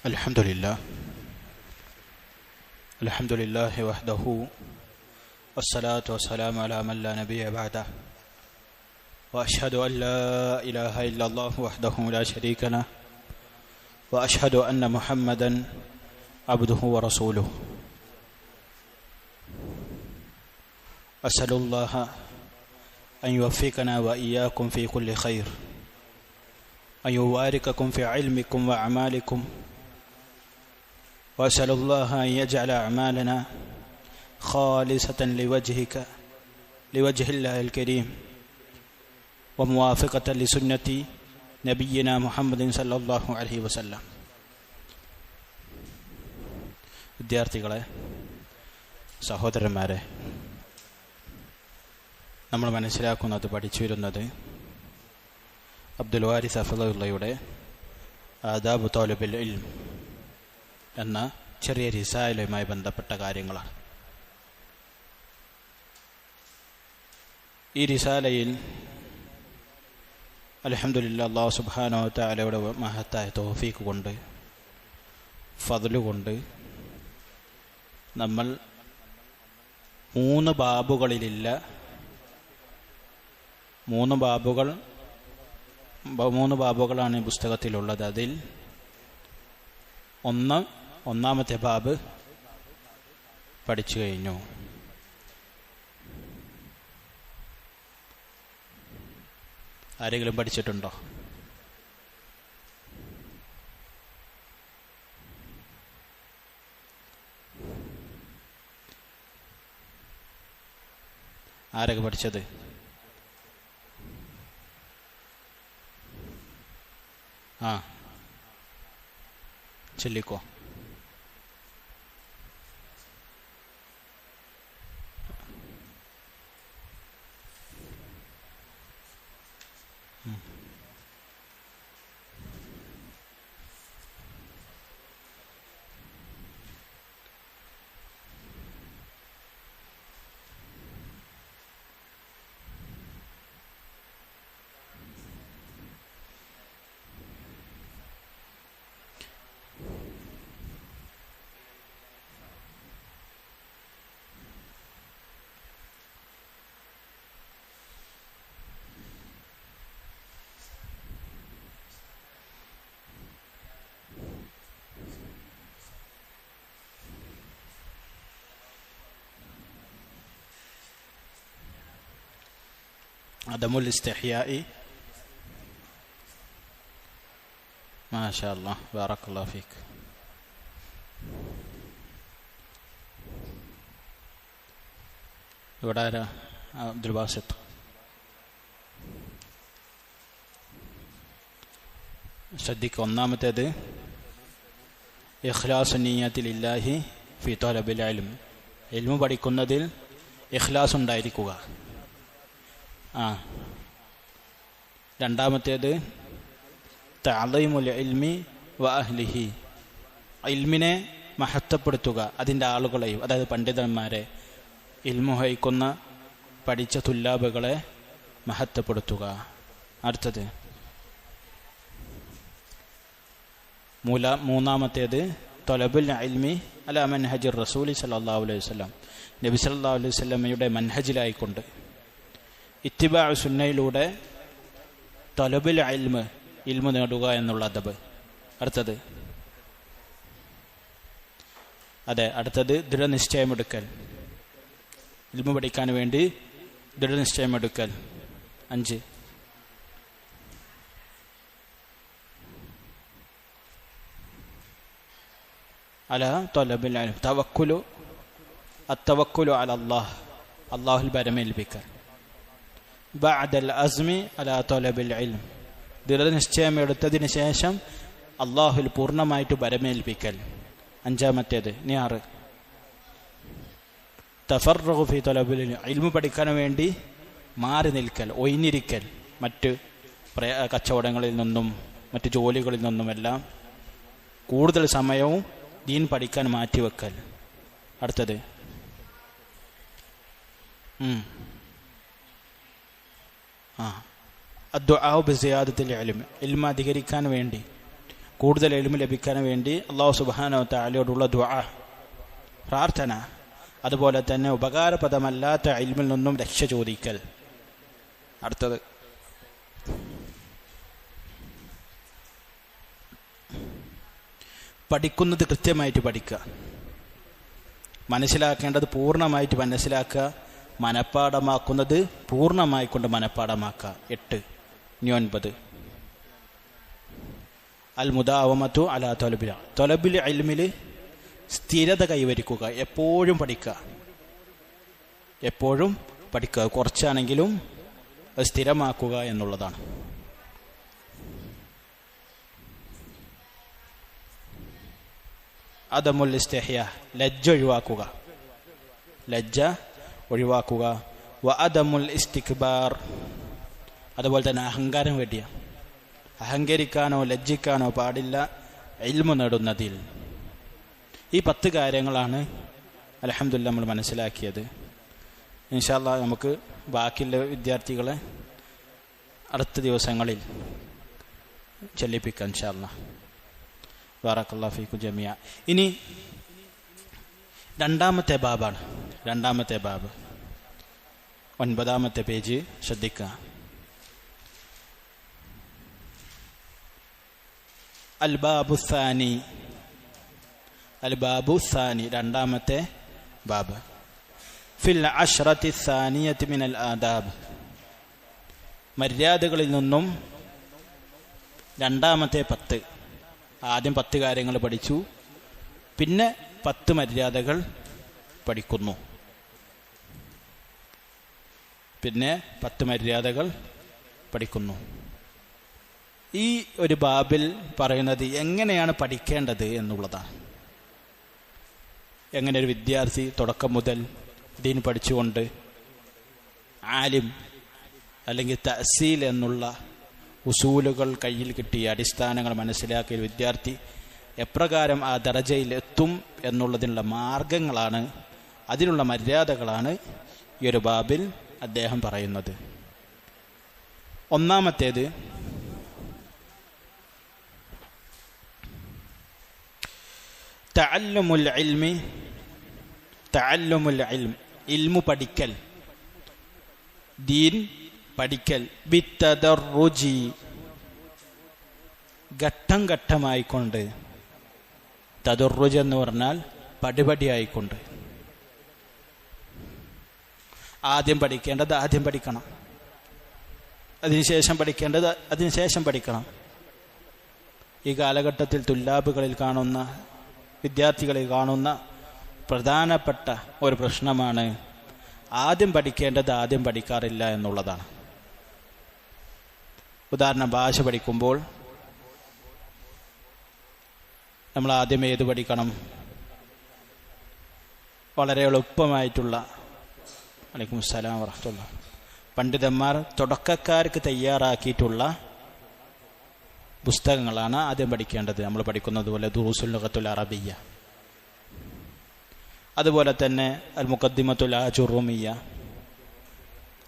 الحمد لله وحده والصلاة والسلام على من لا نبي بعده وأشهد أن لا إله إلا الله وحده لا شريك له وأشهد أن محمدا عبده ورسوله أسأل الله أن يوفقنا وإياكم في كل خير أن يبارككم في علمكم وأعمالكم وأسأل الله أن يجعل أعمالنا خالصة لوجه الله الكريم وموافقة لسنة نبينا محمد صلى الله عليه وسلم. വിദ്യാർത്ഥികളെ, സഹോദരന്മാരെ, നമ്മൾ മനസ്സിലാക്കുന്നത്, പഠിച്ചു വരുന്നത് അബ്ദുൽ വാരിസ് ഹഫിളഹുള്ളയുടെ ആദാബു ത്വാലിബിൽ ഇൽം എന്ന ചെറിയ റിസാലയുമായി ബന്ധപ്പെട്ട കാര്യങ്ങളാണ്. ഈ റിസാലയിൽ അൽഹംദുലില്ലാഹ് അല്ലാഹു സുബ്ഹാനഹു വ തആലയുടെ മഹത്തായ തൗഫീഖ് കൊണ്ട്, ഫദ്ല് കൊണ്ട് നമ്മൾ മൂന്ന് ബാബുകളാണ് ഈ പുസ്തകത്തിലുള്ളത്. അതിൽ ഒന്നാമത്തെ ബാബ് പഠിച്ചു കഴിഞ്ഞു. ആരെങ്കിലും പഠിച്ചിട്ടുണ്ടോ? ആരൊക്കെ പഠിച്ചത്? ചൊല്ലിക്കോ. അദമുൽ ഇസ്തിഹ്യാഇ. മാഷാ അല്ലാഹ്, ബാറക്കല്ലാഹു ഫീക്. ഇവിടെ ആരാ? അബ്ദുൽ ബാസിത്ത്. ശ്രദ്ധിക്കുക. ഒന്നാമത്തേത് ഇഖ്ലാസു നിയ്യത്തി ലില്ലാഹി ഫി ത്വലബിൽ ഇൽം. ഇൽമു പഠിക്കുന്നതിൽ ഇഖ്ലാസ് ഉണ്ടായിരിക്കുക. രണ്ടാമത്തേത് തഅളീമുൽ ഇൽമി വ അഹ്ലിഹി. ഇൽമിനെ മഹത്വപ്പെടുത്തുക, അതിൻ്റെ ആളുകളെയും, അതായത് പണ്ഡിതന്മാരെ, ഇൽമു ഹൈക്കുന്ന പഠിച്ച തുല്ലാബുകളെ മഹത്വപ്പെടുത്തുക. അടുത്തത് മൂന്നാമത്തേത് ത്വലബുൽ ഇൽമി അലാ മൻഹജിർ റസൂലി സല്ലല്ലാഹു അലൈഹി വസല്ലം. നബി സല്ലല്ലാഹു അലൈഹി വസല്ലമയുടെ മൻഹജിലായിക്കൊണ്ട് ഇത്തിബാഉ സുന്നയിലൂടെ ത്വലബുൽ ഇൽമു നേടുക എന്നുള്ള അദബ്. അടുത്തത് ദൃഢനിശ്ചയമെടുക്കൽ. ഇൽമു പഠിക്കാൻ വേണ്ടി ദൃഢനിശ്ചയമെടുക്കൽ. 5 അലാ ത്വലബുൽ ഇൽം അത്തവക്കുലു അലല്ലാഹ്, അല്ലാഹുൽ പരമേൽപ്പിക്കൽ. ബഅദൽ അസ്മി അലാ ത്വലബിൽ ഇൽം, ദൃഢനിശ്ചയമെടുത്തതിന് ശേഷം അല്ലാഹുൽ പൂർണ്ണമായിട്ട് പരമേൽപ്പിക്കൽ. 5 തഫർറുഖു ഫീ ത്വലബിൽ ഇൽം, ഇൽമു പഠിക്കാൻ വേണ്ടി മാറി നിൽക്കൽ, ഒഴിഞ്ഞിരിക്കൽ, മറ്റ് കച്ചവടങ്ങളിൽ നിന്നും മറ്റ് ജോലികളിൽ നിന്നുമെല്ലാം കൂടുതൽ സമയവും ദീൻ പഠിക്കാൻ മാറ്റിവെക്കൽ. അടുത്തത് അദ്ദുആഉ ബിസിയാദത്തിൽ ഇൽം, ഇൽമ അധികരിക്കാൻ വേണ്ടി കൂടുതൽ ഇൽമ് ലഭിക്കാൻ വേണ്ടി അല്ലാഹു സുബ്ഹാനഹു വ തആലയോടുള്ള ദുആ, പ്രാർത്ഥന, അതുപോലെ തന്നെ ഉപകാരപ്രദമല്ലാത്ത ഇൽമിൽ നിന്നും രക്ഷ ചോദിക്കൽ. അടുത്തത് പഠിക്കുന്നത് കൃത്യമായിട്ട് പഠിക്കുക, മനസ്സിലാക്കേണ്ടത് പൂർണ്ണമായിട്ട് മനസ്സിലാക്കുക, മനഃപ്പാഠമാക്കുന്നത് പൂർണ്ണമായി കൊണ്ട് മനഃപ്പാഠമാക്കുക. 8. ഇനി 9. അൽ മുദാവമത്തു അലാ തൊലബിൽ ഇൽമിൽ സ്ഥിരത കൈവരിക്കുക. എപ്പോഴും പഠിക്കുക, എപ്പോഴും പഠിക്കുക. കുറച്ചാണെങ്കിലും അത് സ്ഥിരമാക്കുക എന്നുള്ളതാണ്. അദമുൽ ഇസ്തിഹ്യ, ലജ്ജ ഒഴിവാക്കുക, ലജ്ജ ഒഴിവാക്കുക. വ അദമുൽ ഇസ്തിക്ബാർ, അതുപോലെ തന്നെ അഹങ്കാരം വേണ്ടിയ, അഹങ്കരിക്കാനോ ലജ്ജിക്കാനോ പാടില്ല ഇൽമു നേടുന്നതിൽ. ഈ 10 കാര്യങ്ങളാണ് അൽഹംദുലില്ലാഹ് നമ്മൾ മനസ്സിലാക്കിയത്. ഇൻഷാ അല്ലാഹ് നമുക്ക് ബാക്കിയുള്ള വിദ്യാർത്ഥികളെ അടുത്ത ദിവസങ്ങളിൽ ചൊല്ലിപ്പിക്കാം ഇൻഷാ അല്ലാഹ്. ബാറക്കല്ലാഹു ഫീക്കും ജമിയ. ഇനി 2ാമത്തെ ബാബാണ്. 2ാമത്തെ ബാബ് 9ാമത്തെ പേജ് ശ്രദ്ധിക്കുക. അൽ ബാബു സാനി, അൽ ബാബു സാനി 2ാമത്തെ ബാബ്. ഫിൽ അശ്റത്തി സാനിയത്തി മിനൽ ആദാബ്, മര്യാദകളിൽ നിന്നും 2ാമത്തെ 10. ആദ്യം 10 കാര്യങ്ങൾ പഠിച്ചു, പിന്നെ 10 മര്യാദകൾ പഠിക്കുന്നു. പിന്നെ 10 മര്യാദകൾ പഠിക്കുന്നു. ഈ ഒരു ബാബിൽ പറയുന്നത് എങ്ങനെയാണ് പഠിക്കേണ്ടത് എന്നുള്ളതാണ്. എങ്ങനെ ഒരു വിദ്യാർത്ഥി തുടക്കം മുതൽ ദീൻ പഠിച്ചുകൊണ്ട് ആലിം അല്ലെങ്കിൽ തഅസീൽ എന്നുള്ള ഉസൂലുകൾ കയ്യിൽ കിട്ടിയ അടിസ്ഥാനങ്ങൾ മനസ്സിലാക്കിയ വിദ്യാർത്ഥി എപ്രകാരം ആ ദറജയിൽ എത്തും എന്നുള്ളതിനുള്ള മാർഗങ്ങളാണ്, അതിനുള്ള മര്യാദകളാണ് ഈ ഒരു ബാബിൽ അദ്ദേഹം പറയുന്നത്. 1ാമത്തേത് തഅല്ലുമുൽ ഇൽമി, തഅല്ലുമുൽ ഇൽം, ഇൽമു പഠിക്കൽ, ദീൻ പഠിക്കൽ. ബിത്തദർറുജി, ഘട്ടം ഘട്ടമായിക്കൊണ്ട്. തദർറുജ് എന്ന് പറഞ്ഞാൽ പടിപടിയായിക്കൊണ്ട്. ആദ്യം പഠിക്കേണ്ടത് ആദ്യം പഠിക്കണം, അതിനുശേഷം പഠിക്കേണ്ടത് അതിനുശേഷം പഠിക്കണം. ഈ കാലഘട്ടത്തിൽ തുല്ലാബുകളിൽ കാണുന്ന, വിദ്യാർത്ഥികളിൽ കാണുന്ന പ്രധാനപ്പെട്ട ഒരു പ്രശ്നമാണ് ആദ്യം പഠിക്കേണ്ടത് ആദ്യം പഠിക്കാറില്ല എന്നുള്ളതാണ്. ഉദാഹരണം, ഭാഷ പഠിക്കുമ്പോൾ നമ്മൾ ആദ്യം ഏത് പഠിക്കണം? വളരെ എളുപ്പമായിട്ടുള്ള, വലൈക്കും അസ്സലാം വറഹ്മത്തുള്ളാഹി, പണ്ഡിതന്മാർ തുടക്കക്കാർക്ക് തയ്യാറാക്കിയിട്ടുള്ള പുസ്തകങ്ങളാണ് ആദ്യം പഠിക്കേണ്ടത്. നമ്മൾ പഠിക്കുന്നത് പോലെ ദുറൂസുൽ ലുഗത്തുൽ അറബിയ്യ, അതുപോലെ തന്നെ അൽ മുഖദ്ദിമത്തുൽ ആജുറുമിയ്യ,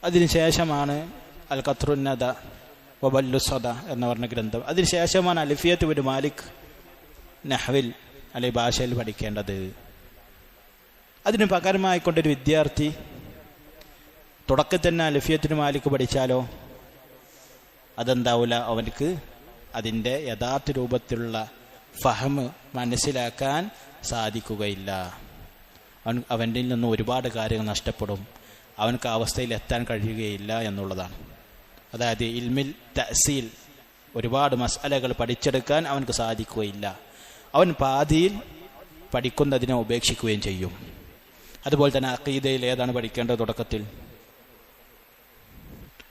അതിനുശേഷമാണ് അൽ ഖത്റുന്നദ വബല്ലുസദ എന്ന് പറഞ്ഞ ഗ്രന്ഥം, അതിനുശേഷമാണ് അൽഫിയത്ത് ബിൻ മാലിക് നഹ്വിൽ അല്ലെങ്കിൽ ഭാഷയിൽ പഠിക്കേണ്ടത്. അതിന് പകരമായിക്കൊണ്ടൊരു വിദ്യാർത്ഥി തുടക്കത്തിൽ തന്നെ അൽഫിയത്തിന് മാലിക് പഠിച്ചാലോ അതെന്താവില്ല, അവനക്ക് അതിൻ്റെ യഥാർത്ഥ രൂപത്തിലുള്ള ഫഹ്മ് മനസ്സിലാക്കാൻ സാധിക്കുകയില്ല. അവൻ്റെ നിന്ന് ഒരുപാട് കാര്യങ്ങൾ നഷ്ടപ്പെടും, അവനക്ക് ആ അവസ്ഥയിൽ എത്താൻ കഴിയുകയില്ല എന്നുള്ളതാണ്. അതായത് ഇൽമിൽ തഅസീൽ ഒരുപാട് മസ്അലകൾ പഠിച്ചെടുക്കാൻ അവനക്ക് സാധിക്കുകയില്ല. അവൻ പാതിയിൽ പഠിക്കുന്നതിനെ ഉപേക്ഷിക്കുകയും ചെയ്യും. അതുപോലെ തന്നെ അഖീദയിൽ ഏതാണ് പഠിക്കേണ്ടത്? തുടക്കത്തിൽ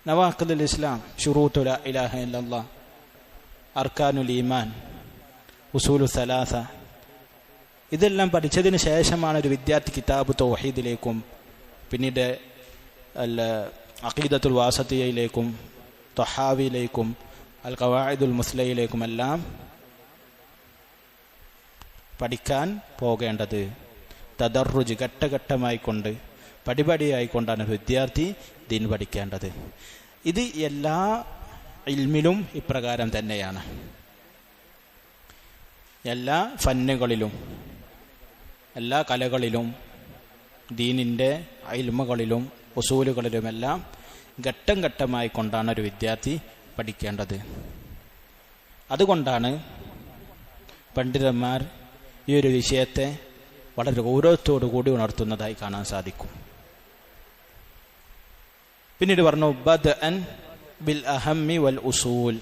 നവാഖിദുൽ ഇസ്ലാം, ശുറൂത്തു ലാ ഇലാഹ ഇല്ലല്ലാഹ്, അർക്കാനുൽ ഈമാൻ, ഉസൂലു സലാസ, ഇതെല്ലാം പഠിച്ചതിന് ശേഷമാണ് ഒരു വിദ്യാർത്ഥി കിതാബ് തൗഹീദിലേക്കും പിന്നീട് അഖീദത്തുൽ വാസത്തിയയിലേക്കും ത്വഹാവിയിലേക്കും അൽ ഖവാഇദുൽ മുസ്ലയിലേക്കും എല്ലാം പഠിക്കാൻ പോകേണ്ടത്. തദർറുജ്, ഘട്ടഘട്ടമായിക്കൊണ്ട് പടിപടിയായിക്കൊണ്ടാണ് വിദ്യാർത്ഥി ദീൻ പഠിക്കേണ്ടത്. ഇത് എല്ലാ ഇൽമിലും ഇപ്രകാരം തന്നെയാണ്. എല്ലാ ഫന്നുകളിലും, എല്ലാ കലകളിലും, ദീനിൻ്റെ ഇൽമുകളിലും ഉസൂലുകളിലുമെല്ലാം ഘട്ടം ഘട്ടമായി കൊണ്ടാണ് ഒരു വിദ്യാർത്ഥി പഠിക്കേണ്ടത്. അതുകൊണ്ടാണ് പണ്ഡിതന്മാർ ഈ ഒരു വിഷയത്തെ വളരെ ഗൗരവത്തോടു കൂടി ഉണർത്തുന്നതായി കാണാൻ സാധിക്കും. പിന്നീട് പറഞ്ഞു ബദ്അൻ ബിൽ അഹമ്മി വൽ ഉസൂൽ.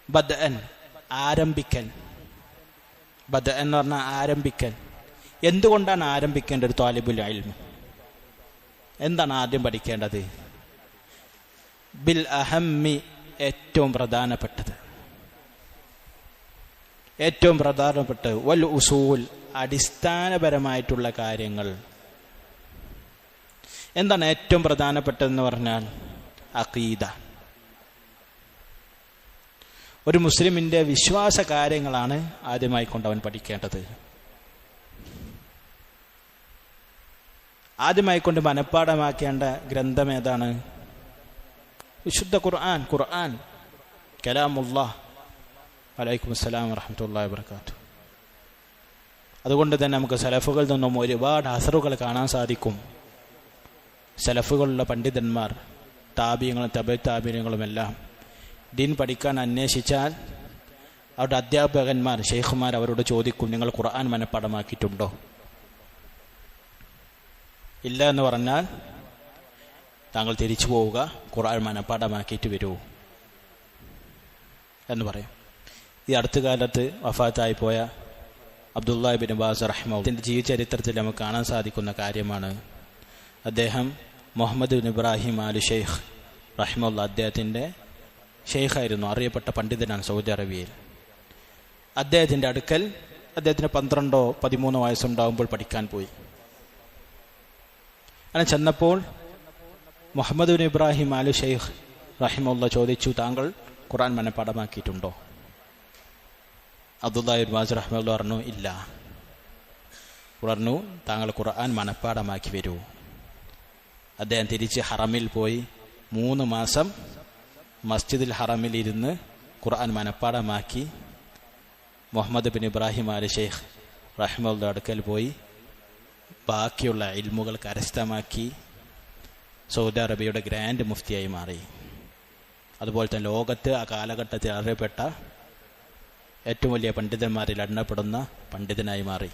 ബദ്അൻ ആരംഭിക്കൽ. ബദ്അൻ എന്ന് പറഞ്ഞാൽ ആരംഭിക്കൽ. എന്തുകൊണ്ടാണ് ആരംഭിക്കേണ്ടത്? ഒരു ത്വാലിബുൽ ഇൽമ് എന്താണ് ആദ്യം പഠിക്കേണ്ടത്? ബിൽ അഹമ്മി, ഏറ്റവും പ്രധാനപ്പെട്ടത്, ഏറ്റവും പ്രധാനപ്പെട്ടത്. വൽ ഉസൂൽ, അടിസ്ഥാനപരമായിട്ടുള്ള കാര്യങ്ങൾ. എന്താണ് ഏറ്റവും പ്രധാനപ്പെട്ടതെന്ന് പറഞ്ഞാൽ അഖീദ. ഒരു മുസ്ലിമിന്റെ വിശ്വാസ കാര്യങ്ങളാണ് ആദ്യമായി കൊണ്ടവൻ പഠിക്കേണ്ടത്. ആദ്യമായി കൊണ്ട് മനഃപ്പാഠമാക്കേണ്ട ഗ്രന്ഥം ഏതാണ്? വിശുദ്ധ ഖുർആൻ. ഖുർആൻ കലാമുല്ലാഹ്. വലൈക്കും അസ്സലാം വറഹ്മത്തുള്ളാഹി വബറകാതുഹു. അതുകൊണ്ട് തന്നെ നമുക്ക് സലഫുകളിൽ നിന്നും ഒരുപാട് അസറുകൾ കാണാൻ സാധിക്കും. സലഫുകളുള്ള പണ്ഡിതന്മാർ, താബിയങ്ങളും താബിയങ്ങളുമെല്ലാം ദീൻ പഠിക്കാൻ അന്വേഷിച്ചാൽ അവരുടെ അധ്യാപകന്മാർ, ഷെയ്ഖുമാർ അവരോട് ചോദിക്കും, നിങ്ങൾ ഖുർആൻ മനഃപ്പാഠമാക്കിയിട്ടുണ്ടോ? ഇല്ല എന്ന് പറഞ്ഞാൽ താങ്കൾ തിരിച്ചു പോവുക, ഖുർആൻ മനഃപ്പാഠമാക്കിയിട്ട് വരൂ എന്ന് പറയും. ഈ അടുത്ത കാലത്ത് വഫാത്തായി പോയ അബ്ദുല്ലാഹി ഇബ്നു ബാസ് റഹിമഹുള്ളാഹിന്റെ ജീവചരിത്രത്തിൽ നമുക്ക് കാണാൻ സാധിക്കുന്ന കാര്യമാണ്. അദ്ദേഹം മുഹമ്മദ് ബിൻ ഇബ്രാഹിം ആലി ഷെയ്ഖ് റഹിമഹുല്ലാഹ് അദ്ദേഹത്തിൻ്റെ ഷെയ്ഖായിരുന്നു, അറിയപ്പെട്ട പണ്ഡിതനാണ് സൗദി അറേബ്യയിൽ. അദ്ദേഹത്തിൻ്റെ അടുക്കൽ അദ്ദേഹത്തിന് 12-13 വയസ്സുണ്ടാകുമ്പോൾ പഠിക്കാൻ പോയി. അങ്ങനെ ചെന്നപ്പോൾ മുഹമ്മദ് ബിൻ ഇബ്രാഹിം ആലി ഷെയ്ഖ് റഹിമഹുല്ലാഹ് ചോദിച്ചു, താങ്കൾ ഖുർആൻ മനഃപ്പാഠമാക്കിയിട്ടുണ്ടോ? അബ്ദുല്ലാഹി ഇബ്നു ബാസ് റഹിമഹുല്ലാഹ് പറഞ്ഞു, ഇല്ല. പറഞ്ഞു, താങ്കൾ ഖുർആൻ മനഃപ്പാഠമാക്കി വരൂ. അദ്ദേഹം തിരിച്ച് ഹറമിൽ പോയി 3 മാസം മസ്ജിദുൽ ഹറമിൽ ഇരുന്ന് ഖുർആൻ മനഃപ്പാഠമാക്കി. മുഹമ്മദ് ബിൻ ഇബ്രാഹിം ആലി ഷെയ്ഖ് റഹിമഹുല്ലാഹ് അടുക്കൽ പോയി ബാക്കിയുള്ള ഇൽമുകൾ കരസ്ഥമാക്കി സൗദി അറേബ്യയുടെ ഗ്രാൻഡ് മുഫ്തിയായി മാറി. അതുപോലെ തന്നെ ലോകത്ത് ആ കാലഘട്ടത്തിൽ അറിയപ്പെട്ട ഏറ്റവും വലിയ പണ്ഡിതന്മാരിൽ എണ്ണപ്പെടുന്ന പണ്ഡിതനായി മാറി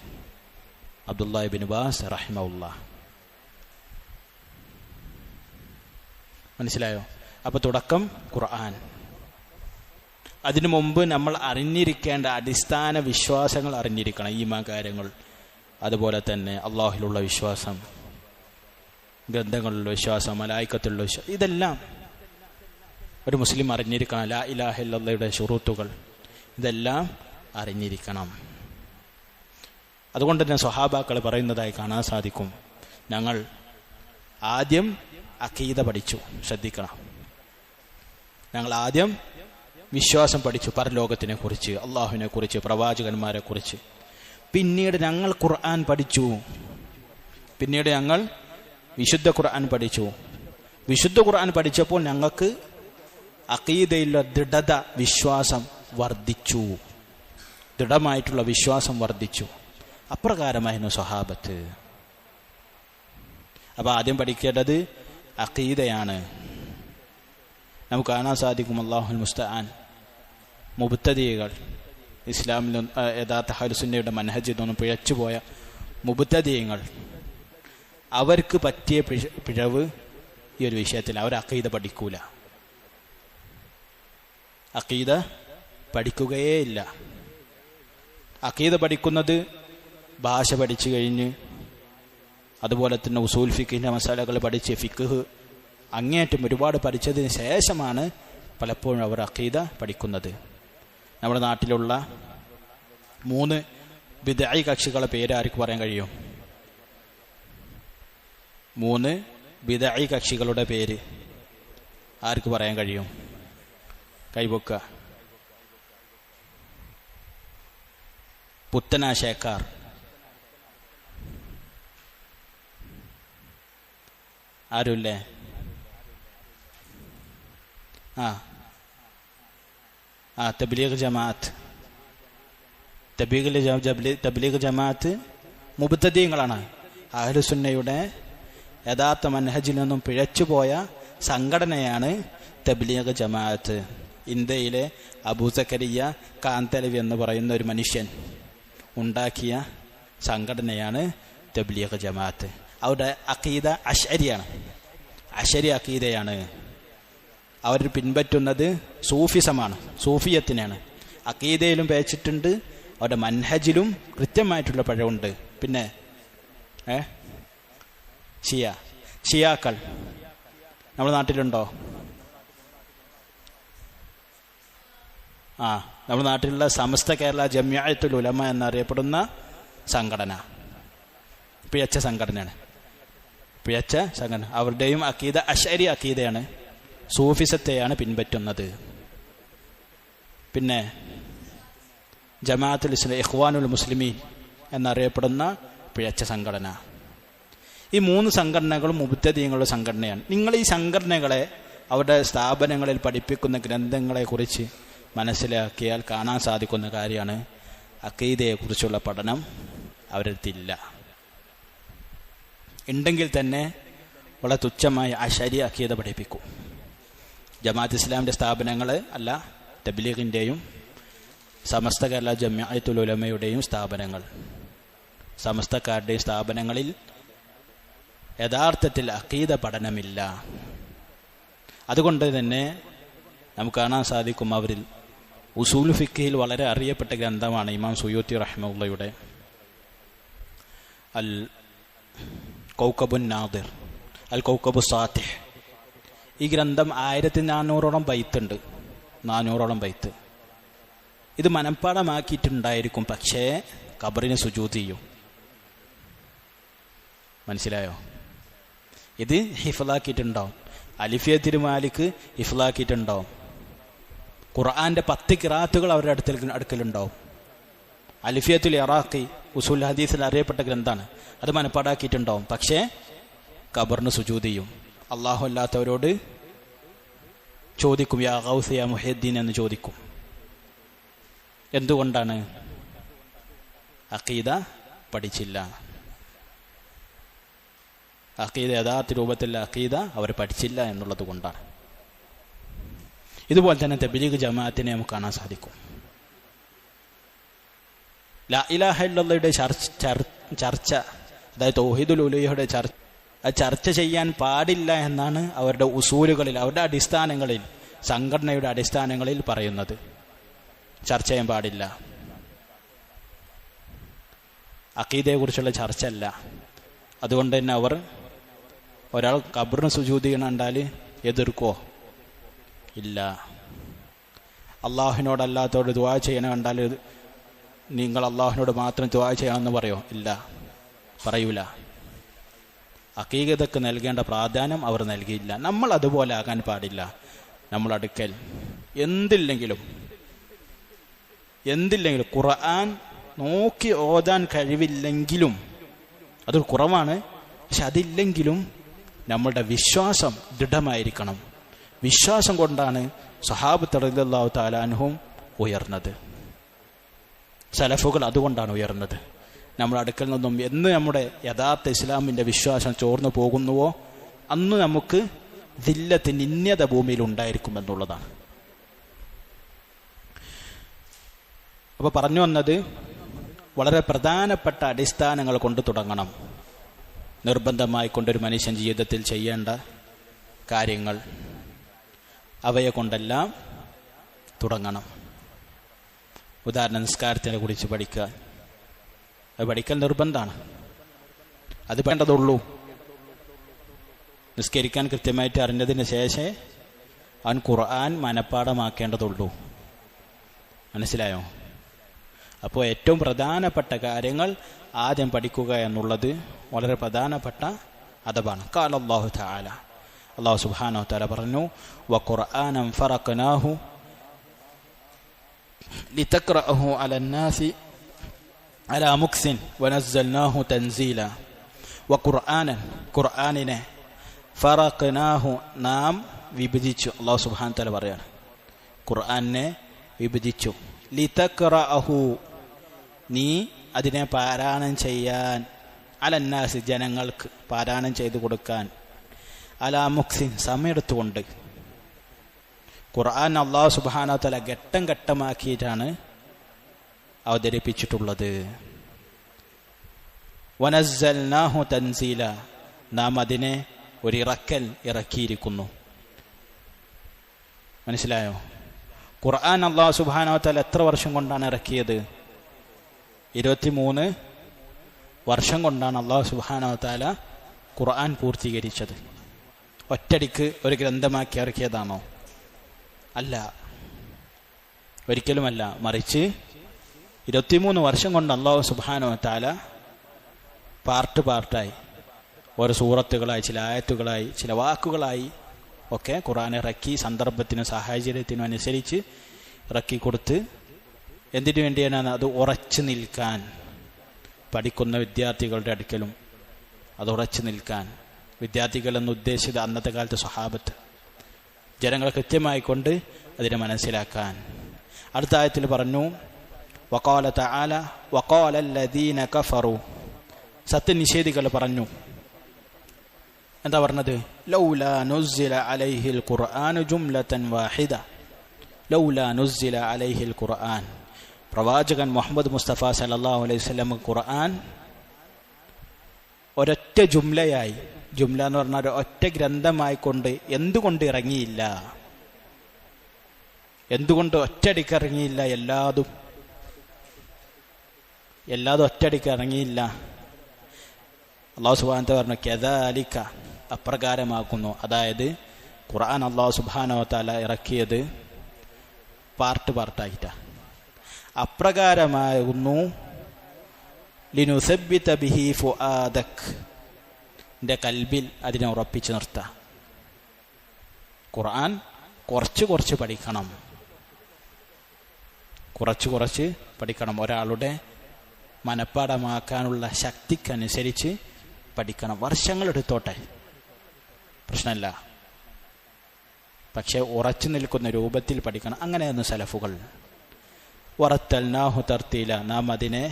അബ്ദുല്ലാഹി ഇബ്നു ബാസ് റഹിമഹുല്ലാഹ്. മനസ്സിലായോ? അപ്പോൾ തുടക്കം ഖുർആൻ. അതിനു മുമ്പ് നമ്മൾ അറിഞ്ഞിരിക്കേണ്ട അടിസ്ഥാന വിശ്വാസങ്ങൾ അറിഞ്ഞിരിക്കണം. ഈമാൻ കാര്യങ്ങൾ, അതുപോലെ തന്നെ അള്ളാഹുവിലുള്ള വിശ്വാസം, ഗ്രന്ഥങ്ങളിലുള്ള വിശ്വാസം, മലായിക്കത്തുള്ള വിശ്വാസം, ഇതെല്ലാം ഒരു മുസ്ലിം അറിഞ്ഞിരിക്കണം. ലാ ഇലാഹ ഇല്ലല്ലാഹയുടെ ശുറൂത്തുകൾ ഇതെല്ലാം അറിഞ്ഞിരിക്കണം. അതുകൊണ്ട് തന്നെ സ്വഹാബാക്കൾ പറയുന്നതായി കാണാൻ സാധിക്കും, ഞങ്ങൾ ആദ്യം അഖീദ പഠിച്ചു. ശ്രദ്ധിക്കണം, ഞങ്ങൾ ആദ്യം വിശ്വാസം പഠിച്ചു, പരലോകത്തിനെ കുറിച്ച്, അള്ളാഹുവിനെ കുറിച്ച്, പ്രവാചകന്മാരെ കുറിച്ച്. പിന്നീട് ഞങ്ങൾ ഖുർആൻ പഠിച്ചു. പിന്നീട് ഞങ്ങൾ വിശുദ്ധ ഖുർആൻ പഠിച്ചു. വിശുദ്ധ ഖുർആൻ പഠിച്ചപ്പോൾ ഞങ്ങൾക്ക് അഖീദയിലുള്ള ദൃഢത, വിശ്വാസം വർദ്ധിച്ചു. ദൃഢമായിട്ടുള്ള വിശ്വാസം വർദ്ധിച്ചു. അപ്രകാരമായിരുന്നു സ്വഹാബത്ത്. അപ്പോൾ ആദ്യം പഠിക്കേണ്ടത് അഖീദയാണ്. നമുക്ക് കാണാൻ സാധിക്കും, അല്ലാഹുൽ മുസ്തആൻ, മുബ്തദികൾ, ഇസ്ലാമിൽ യഥാർത്ഥ അഹ്ലുസുന്നയുടെ മനഹജിൽ നിന്നും പിഴച്ചുപോയ മുബ്തദികൾ, അവർക്ക് പറ്റിയ പിഴവ് ഈ ഒരു വിഷയത്തിൽ. അവർ അഖീദ പഠിക്കൂല, അഖീദ പഠിക്കുകയേ ഇല്ല. അഖീദ പഠിക്കുന്നത് ഭാഷ പഠിച്ചു കഴിഞ്ഞ്, അതുപോലെ തന്നെ ഉസൂൽ ഫിഖിൻ്റെ മസാലകൾ പഠിച്ച്, ഫിഖ് അങ്ങേയറ്റം ഒരുപാട് പഠിച്ചതിന് ശേഷമാണ് പലപ്പോഴും അവർ അഖീദ പഠിക്കുന്നത്. നമ്മുടെ നാട്ടിലുള്ള 3 ബിദ്അഈ കക്ഷികളെ പേര് ആർക്ക് പറയാൻ കഴിയും? 3 ബിദ്അഈ കക്ഷികളുടെ പേര് ആർക്ക് പറയാൻ കഴിയും? കൈപൊക്ക. പുത്തനാശയക്കാർ, ആരുമില്ലേ? തബ്ലീഗ് ജമാഅത്ത്, തബ്ലീഗ് ജമാഅത്ത് മുബ്തദീങ്ങളാണ്. അഹ്ലുസുന്നയുടെ യഥാർത്ഥ മൻഹജിൽ നിന്നും പിഴച്ചുപോയ സംഘടനയാണ് തബ്ലീഗ് ജമാഅത്ത്. ഇന്ത്യയിലെ അബൂ സക്കരിയ കാന്തലവി എന്ന് പറയുന്ന ഒരു മനുഷ്യൻ ഉണ്ടാക്കിയ സംഘടനയാണ് തബ്ലീഗ് ജമാഅത്ത്. അവരുടെ അഖീദ അശ്അരിയാണ്, അശ്അരി അഖീദയാണ്. അവർ പിൻപറ്റുന്നത് സൂഫിസമാണ്, സൂഫിയത്തിനാണ്. അഖീദയിലും പേച്ചിട്ടുണ്ട്, അവരുടെ മൻഹജിലും കൃത്യമായിട്ടുള്ള പഴമുണ്ട്. പിന്നെ ഷിയാക്കൾ നമ്മുടെ നാട്ടിലുണ്ടോ? നമ്മുടെ നാട്ടിലുള്ള സമസ്ത കേരള ജമിഅത്തുൽ ഉലമ എന്നറിയപ്പെടുന്ന സംഘടന പിഴച്ച സംഘടനയാണ്. അവരുടെയും അഖീദ അശ്അരി അഖീദയാണ്, സൂഫിസത്തെയാണ് പിൻപറ്റുന്നത്. പിന്നെ ജമാഅത്തുൽ ഇസ്ലാം ഇഖ്വാനുൽ മുസ്ലിമീൻ എന്നറിയപ്പെടുന്ന പിഴച്ച സംഘടന. ഈ 3 സംഘടനകളും മുബ്തദീങ്ങളുടെ സംഘടനയാണ്. നിങ്ങൾ ഈ സംഘടനകളെ അവരുടെ സ്ഥാപനങ്ങളിൽ പഠിപ്പിക്കുന്ന ഗ്രന്ഥങ്ങളെക്കുറിച്ച് മനസ്സിലാക്കിയാൽ കാണാൻ സാധിക്കുന്ന കാര്യമാണ് അഖീദയെക്കുറിച്ചുള്ള പഠനം അവരടുത്തില്ല. ഉണ്ടെങ്കിൽ തന്നെ വളരെ തുച്ഛമായ അശ്അരി അഖീദ പഠിപ്പിക്കും. ജമാഅത്ത് ഇസ്ലാമിൻ്റെ സ്ഥാപനങ്ങൾ അല്ല, തബ്ലീഗിൻ്റെയും സമസ്ത കേരള ജമിഅത്തുൽ ഉലമയുടെയും സ്ഥാപനങ്ങൾ, സമസ്തക്കാരുടെയും സ്ഥാപനങ്ങളിൽ യഥാർത്ഥത്തിൽ അഖീദ പഠനമില്ല. അതുകൊണ്ട് തന്നെ നമുക്ക് കാണാൻ സാധിക്കും അവരിൽ ഉസൂൽ ഫിഖ്ഹിൽ വളരെ അറിയപ്പെട്ട ഗ്രന്ഥമാണ് ഇമാം സുയൂത്തി റഹ്മത്തുള്ളാഹിയുടെ അൽ കൗകബുൻ നാദിർ, അൽ കൗകബു സാത്തിഹ്. ഈ ഗ്രന്ഥം 1400ഓളം ബൈത്തുണ്ട്, 400ഓളം ബൈത്ത്. ഇത് മനഃപ്പാടമാക്കിയിട്ടുണ്ടായിരിക്കും, പക്ഷേ ഖബറിന് സുജൂദ് ചെയ്യും. മനസ്സിലായോ? ഇത് ഹിഫ്ളാക്കിയിട്ടുണ്ടാവും. അലിഫിയ തിരുമാലിക്ക് ഹിഫ്ളാക്കിയിട്ടുണ്ടാവും. ഖുർആന്റെ 10 ഖിറാഅത്തുകൾ അവരുടെ അടുക്കലുണ്ടാവും. അലിഫിയത്തുൽ ഇറാഖി ഉസൂൽ ഹദീസിൽ അറിയപ്പെട്ട ഗ്രന്ഥമാണ്, അത് മനഃപ്പാടാക്കിയിട്ടുണ്ടാവും. പക്ഷേ ഖബറിന് സുജൂദ് ചെയ്യും. അല്ലാഹു അല്ലാത്തവരോട് ചോദിക്കും, യാ ഗൗസ് യാ മുഹീദ്ദീൻ എന്ന് ചോദിക്കും. എന്തുകൊണ്ടാണ്? അഖീദ പഠിച്ചില്ല. അഖീദ യഥാർത്ഥ രൂപത്തിലുള്ള അഖീദ അവർ പഠിച്ചില്ല എന്നുള്ളത് കൊണ്ടാണ്. ഇതുപോലെ തന്നെ തബ്ലീഗ് ജമാഅത്തിനെ നമുക്ക് കാണാൻ സാധിക്കും. ലാ ഇലാഹ ഇല്ലല്ലാഹയുടെ ചർച്ച, അതായത് തൗഹീദുൽ ഉലൂഹിയയുടെ ചർച്ച ചെയ്യാൻ പാടില്ല എന്നാണ് അവരുടെ ഉസൂലുകളിൽ, അവരുടെ അടിസ്ഥാനങ്ങളിൽ, സംഘടനയുടെ അടിസ്ഥാനങ്ങളിൽ പറയുന്നത്. ചർച്ച ചെയ്യാൻ പാടില്ല. അഖീദയെക്കുറിച്ചുള്ള ചർച്ച അല്ല. അതുകൊണ്ട് തന്നെ അവർ ഒരാൾ ഖബറിന് സുജൂദ് ചെയ്യണ കണ്ടാൽ എതിർക്കോ? ഇല്ല. അള്ളാഹുവിനോടല്ലാത്തവരോട് ദുആ ചെയ്യണ കണ്ടാൽ നിങ്ങൾ അള്ളാഹുവിനോട് മാത്രം ദുആ ചെയ്യണമെന്ന് പറയോ? ഇല്ല, പറയൂല. അഖീദക്ക് നൽകേണ്ട പ്രാധാന്യം അവർ നൽകിയില്ല. നമ്മൾ അതുപോലെ ആകാൻ പാടില്ല. നമ്മൾ അടുക്കൽ എന്തില്ലെങ്കിലും ഖുർആൻ നോക്കി ഓതാൻ കഴിവില്ലെങ്കിലും, അതൊരു കുറവാണ്, പക്ഷെ അതില്ലെങ്കിലും നമ്മളുടെ വിശ്വാസം ദൃഢമായിരിക്കണം. വിശ്വാസം കൊണ്ടാണ് സഹാബത്ത് റളിയല്ലാഹു തആല അൻഹും ഉയർന്നത്. സലഫുകൾ അതുകൊണ്ടാണ് ഉയർന്നത്. നമ്മുടെ അടുക്കൽ നിന്നും എന്ന് നമ്മുടെ യഥാർത്ഥ ഇസ്ലാമിൻ്റെ വിശ്വാസം ചോർന്നു പോകുന്നുവോ അന്ന് നമുക്ക് ദില്ലത്തിന് നിന്യത ഭൂമിയിൽ ഉണ്ടായിരിക്കുമെന്നുള്ളതാണ്. അപ്പോൾ പറഞ്ഞു വന്നത് വളരെ പ്രധാനപ്പെട്ട അടിസ്ഥാനങ്ങൾ കൊണ്ട് തുടങ്ങണം. നിർബന്ധമായി കൊണ്ടൊരു മനുഷ്യൻ ജീവിതത്തിൽ ചെയ്യേണ്ട കാര്യങ്ങൾ, അവയെ കൊണ്ടെല്ലാം തുടങ്ങണം. ഉദാഹരണം, നിസ്കാരത്തിനെ കുറിച്ച് പഠിക്കാൻ, അത് പഠിക്കൽ നിർബന്ധമാണ്. അത് വേണ്ടതുള്ളൂ. നിസ്കരിക്കാൻ കൃത്യമായിട്ട് അറിഞ്ഞതിന് ശേഷം അവൻ ഖുർആൻ മനഃപ്പാടമാക്കേണ്ടതുള്ളൂ. മനസ്സിലായോ? അപ്പോൾ ഏറ്റവും പ്രധാനപ്പെട്ട കാര്യങ്ങൾ ആദ്യം പഠിക്കുക എന്നുള്ളത് വളരെ പ്രധാനപ്പെട്ട അദബാണ്. ഖാല അല്ലാഹു തആല, അല്ലാഹു സുബ്ഹാനഹു വ തആല പറഞ്ഞു, വഖുർആനൻ ഫറഖ്നാഹു ലിതഖറഅഹു അലന്നാസി അലാ മുക്സിൻ വനസ്സൽനാഹു തൻസീല. വഖുർആനൻ, ഖുർആനിനെ, ഫറഖ്നാഹു, നാം വിഭജിച്ചു. അല്ലാഹു സുബ്ഹാനഹു വ തആല പറയാണ്, ഖുർആനെ വിഭജിച്ചു. ലിതഖറഅഹു, നീ അതിനെ പാരായണം ചെയ്യാൻ, അലന്നാസ് ജനങ്ങൾക്ക് പാരായണം ചെയ്തു കൊടുക്കാൻ, അലാ മുക്സിൻ സമയെടുത്തുകൊണ്ട്. ഖുർആൻ അല്ലാഹു സുബ്ഹാനഹു വ തആല ഘട്ടം ഘട്ടമാക്കിയിട്ടാണ് അവതരിപ്പിച്ചിട്ടുള്ളത്. വനസ്സൽനാഹു തൻസീല, നാം അതിനെ ഒരിറക്കൽ ഇറക്കിയിരിക്കുന്നു. മനസ്സിലായോ? ഖുർആൻ അല്ലാഹു സുബ്ഹാനഹു വ തആല എത്ര വർഷം കൊണ്ടാണ് ഇറക്കിയത്? 23 വർഷം കൊണ്ടാണ് അല്ലാഹു സുബ്ഹാനഹു വ തആല ഖുർആൻ പൂർത്തീകരിച്ചത്. ഒറ്റടിക്ക് ഒരു ഗ്രന്ഥമാക്കി ഇറക്കിയതാണോ? അല്ല, ഒരിക്കലുമല്ല. മറിച്ച് 23 വർഷം കൊണ്ട് അല്ലാഹു സുബ്ഹാനഹു വ തആല പാർട്ടായി, ഓരോ സൂറത്തുകളായി, ചില ആയത്തുകളായി, ചില വാക്കുകളായി ഒക്കെ ഖുർആൻ ഇറക്കി, സന്ദർഭത്തിനും സാഹചര്യത്തിനും അനുസരിച്ച് ഇറക്കി കൊടുത്ത്. എന്തിനു വേണ്ടിയാണ്? അത് ഉറച്ചു നിൽക്കാൻ, പഠിക്കുന്ന വിദ്യാർത്ഥികളുടെ അടുക്കലും അത് ഉറച്ചു നിൽക്കാൻ. വിദ്യാർത്ഥികൾ എന്ന് ഉദ്ദേശിച്ചത് അന്നത്തെ കാലത്ത് സ്വഹാബത്ത്, ജനങ്ങൾ കൃത്യമായിക്കൊണ്ട് അതിനെ മനസ്സിലാക്കാൻ. അടുത്ത ആയത്തിൽ പറഞ്ഞു, വഖാല തആല വഖാല അല്ലദീന കഫറു, സത്യനിഷേധികൾ പറഞ്ഞു. എന്താ പറഞ്ഞത്? ലൗലാ നുസ്സില അലൈഹിൽ ഖുർആനു ജുംലതൻ വാഹിദ, ലൗലാ നുസ്സില അലൈഹിൽ ഖുർആൻ, പ്രവാചകൻ മുഹമ്മദ് മുസ്തഫ സല്ലല്ലാഹു അലൈഹി വസല്ലം ഖുർആൻ ഒരൊറ്റ ജുംലയായി, ജുംല എന്ന് പറഞ്ഞാൽ ഒറ്റ ഗ്രന്ഥമായിക്കൊണ്ട് എന്തുകൊണ്ട് ഇറങ്ങിയില്ല? എന്തുകൊണ്ട് ഒറ്റയടിക്ക് ഇറങ്ങിയില്ല? എല്ലാതും ഒറ്റയടിക്ക് ഇറങ്ങിയില്ല. അല്ലാഹു സുബ്ഹാനഹു വ തആല പറഞ്ഞു, കദാലിക, അപ്രകാരമാക്കുന്നു. അതായത് ഖുർആൻ അല്ലാഹു സുബ്ഹാനഹു വ തആല ഇറക്കിയത് പാർട്ടായിട്ടാണ്. അപ്രകാരമാകുന്നു. ലിനുസബ്ബിത ബിഹി ഫുആദക്, നിന്റെ കൽബിൽ അതിനെ ഉറപ്പിച്ചു നിർത്താം. ഖുർആൻ കുറച്ച് പഠിക്കണം, കുറച്ച് പഠിക്കണം. ഒരാളുടെ മനഃപ്പാഠമാക്കാനുള്ള ശക്തിക്കനുസരിച്ച് പഠിക്കണം. വർഷങ്ങളെടുത്തോട്ടെ, പ്രശ്നമില്ല. പക്ഷെ ഉറച്ചു നിൽക്കുന്ന രൂപത്തിൽ പഠിക്കണം. അങ്ങനെയായിരുന്നു സലഫുകൾ. വറത്തൽനാഹു തർത്തീല, നാം അതിനെ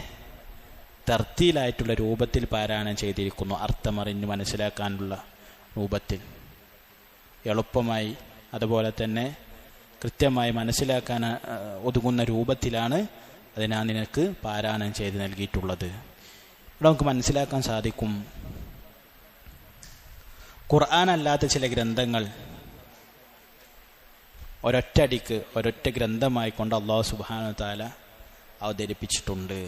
തർത്തീലായിട്ടുള്ള രൂപത്തിൽ പാരായണം ചെയ്തിരിക്കുന്നു. അർത്ഥമറിഞ്ഞ് മനസ്സിലാക്കാനുള്ള രൂപത്തിൽ, എളുപ്പമായി, അതുപോലെ തന്നെ കൃത്യമായി മനസ്സിലാക്കാൻ ഒതുങ്ങുന്ന രൂപത്തിലാണ് അതിനാ നിനക്ക് പാരായണം ചെയ്ത് നൽകിയിട്ടുള്ളത്. ഇവിടെ നമുക്ക് മനസ്സിലാക്കാൻ സാധിക്കും, ഖുർആൻ അല്ലാത്ത ചില ഗ്രന്ഥങ്ങൾ ഒരൊറ്റ ഗ്രന്ഥമായി കൊണ്ട് അല്ലാഹു സുബ്ഹാനഹു വ തആല അവതരിപ്പിച്ചിട്ടുണ്ട്.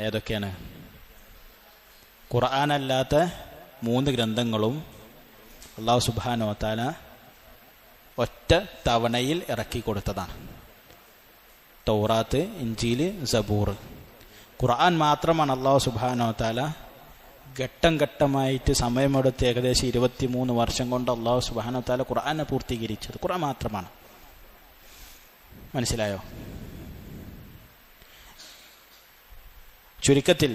ഏതൊക്കെയാണ്? ഖുർആൻ അല്ലാത്ത 3 ഗ്രന്ഥങ്ങളും അല്ലാഹു സുബ്ഹാനഹു വ തആല ഒറ്റ തവണയിൽ ഇറക്കി കൊടുത്തതാണ്. തൗറാത്ത്, ഇഞ്ചീൽ, സബൂർ. ഖുർആൻ മാത്രമാണ് അല്ലാഹു സുബ്ഹാനഹു വ തആല ഘട്ടം ഘട്ടമായിട്ട് സമയമെടുത്ത് ഏകദേശം 23 വർഷം കൊണ്ട് അല്ലാഹു സുബ്ഹാനഹു വ തആല ഖുർആനെ പൂർത്തീകരിച്ചത്. ഖുർആൻ മാത്രമാണ്. മനസ്സിലായോ? ചുരുക്കത്തിൽ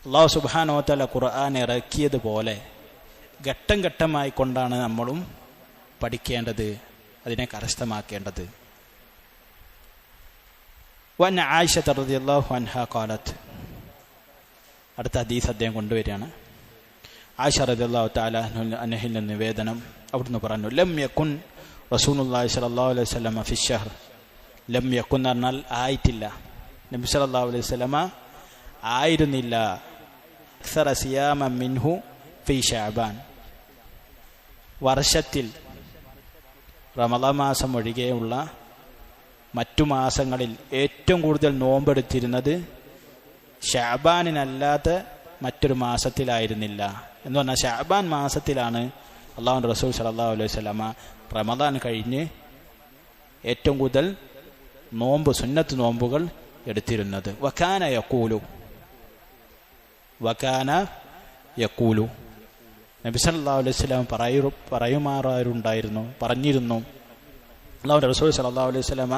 അല്ലാഹു സുബ്ഹാനഹു വ തആല ഖുർആൻ ഇറക്കിയതുപോലെ ഘട്ടം ഘട്ടമായി കൊണ്ടാണ് നമ്മളും പഠിക്കേണ്ടത്, അതിനെ കരസ്ഥമാക്കേണ്ടത്. വൻ ആയിഷ റളിയല്ലാഹു അൻഹാ ഖാലത്ത്, അടുത്ത ഹദീസ് അദ്ദേഹം കൊണ്ടുവരികയാണ്. ആയിഷ റളിയല്ലാഹു തആല അൻഹയിൽ നിന്ന് നിവേദനം, അവിടുന്ന് പറഞ്ഞു, ലം യകുൻ റസൂലുള്ളാഹി സ്വല്ലല്ലാഹു അലൈഹി വസല്ലം ഫി ശഹർ. ലം യകുൻ എന്നാൽ ആയിട്ടില്ല, നബി സല്ലല്ലാഹു അലൈഹി വസല്ലം ആയിരുന്നില്ല. അക്സറ സിയാമൻ മിൻഹു ഫി ശഅബാൻ, വർഷത്തിൽ റമളാൻ മാസം ഒഴികെയുള്ള മറ്റു മാസങ്ങളിൽ ഏറ്റവും കൂടുതൽ നോമ്പെടുത്തിരുന്നത് ശഅബാനിനല്ലാത്ത മറ്റൊരു മാസത്തിലായിരുന്നില്ല. എന്ന് പറഞ്ഞാൽ ശഅബാൻ മാസത്തിലാണ് അല്ലാഹുവിൻ്റെ റസൂൽ സല്ലല്ലാഹു അലൈഹി വസല്ലമ റമളാൻ കഴിഞ്ഞ് ഏറ്റവും കൂടുതൽ നോമ്പ്, സുന്നത്ത് നോമ്പുകൾ എടുത്തിരുന്നത്. വകാന യഖൂലു, നബി സല്ലല്ലാഹു അലൈഹി വസല്ലം പറഞ്ഞിരുന്നു, അല്ലാഹുവിൻ്റെ റസൂൽ സല്ലല്ലാഹു അലൈഹി വസല്ലമ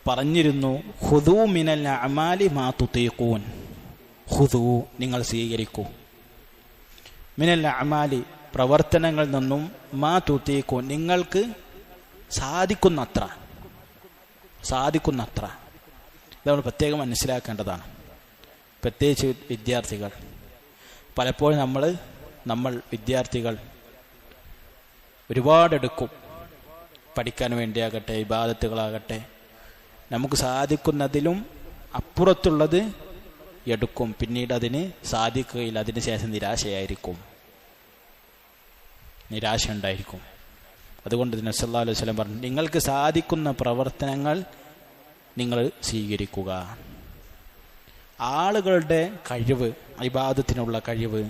പറഞ്ഞിരുന്നു, ഖുദൂ മിനൽ അഅമാലി മാ തുതീഖൂൻ, ഖുദൂ നിങ്ങൾ സ്വീകരിക്കൂ, മിനൽ അഅമാലി പ്രവർത്തനങ്ങളിൽ നിന്നും, മാ തുതീഖൂൻ നിങ്ങൾക്ക് സാധിക്കുന്നത്ര, സാധിക്കുന്നത്ര. ഇത് നമ്മൾ പ്രത്യേകം മനസ്സിലാക്കേണ്ടതാണ്. പ്രത്യേകിച്ച് വിദ്യാർത്ഥികൾ. പലപ്പോഴും നമ്മൾ വിദ്യാർത്ഥികൾ ഒരുപാടെടുക്കും. പഠിക്കാൻ വേണ്ടിയാകട്ടെ, ഇബാദത്തുകളാകട്ടെ, നമുക്ക് സാധിക്കുന്നതിലും അപ്പുറത്തുള്ളത് എടുക്കും. പിന്നീട് അതിന് സാധിക്കുകയില്ല. അതിന് ശേഷം നിരാശ ഉണ്ടായിരിക്കും. അതുകൊണ്ട് നബി സല്ലല്ലാഹു അലൈഹി വസല്ലം പറഞ്ഞു, നിങ്ങൾക്ക് സാധിക്കുന്ന പ്രവർത്തനങ്ങൾ നിങ്ങൾ സ്വീകരിക്കുക. ആളുകളുടെ കഴിവ്, ഇബാദത്തിനുള്ള കഴിവ്,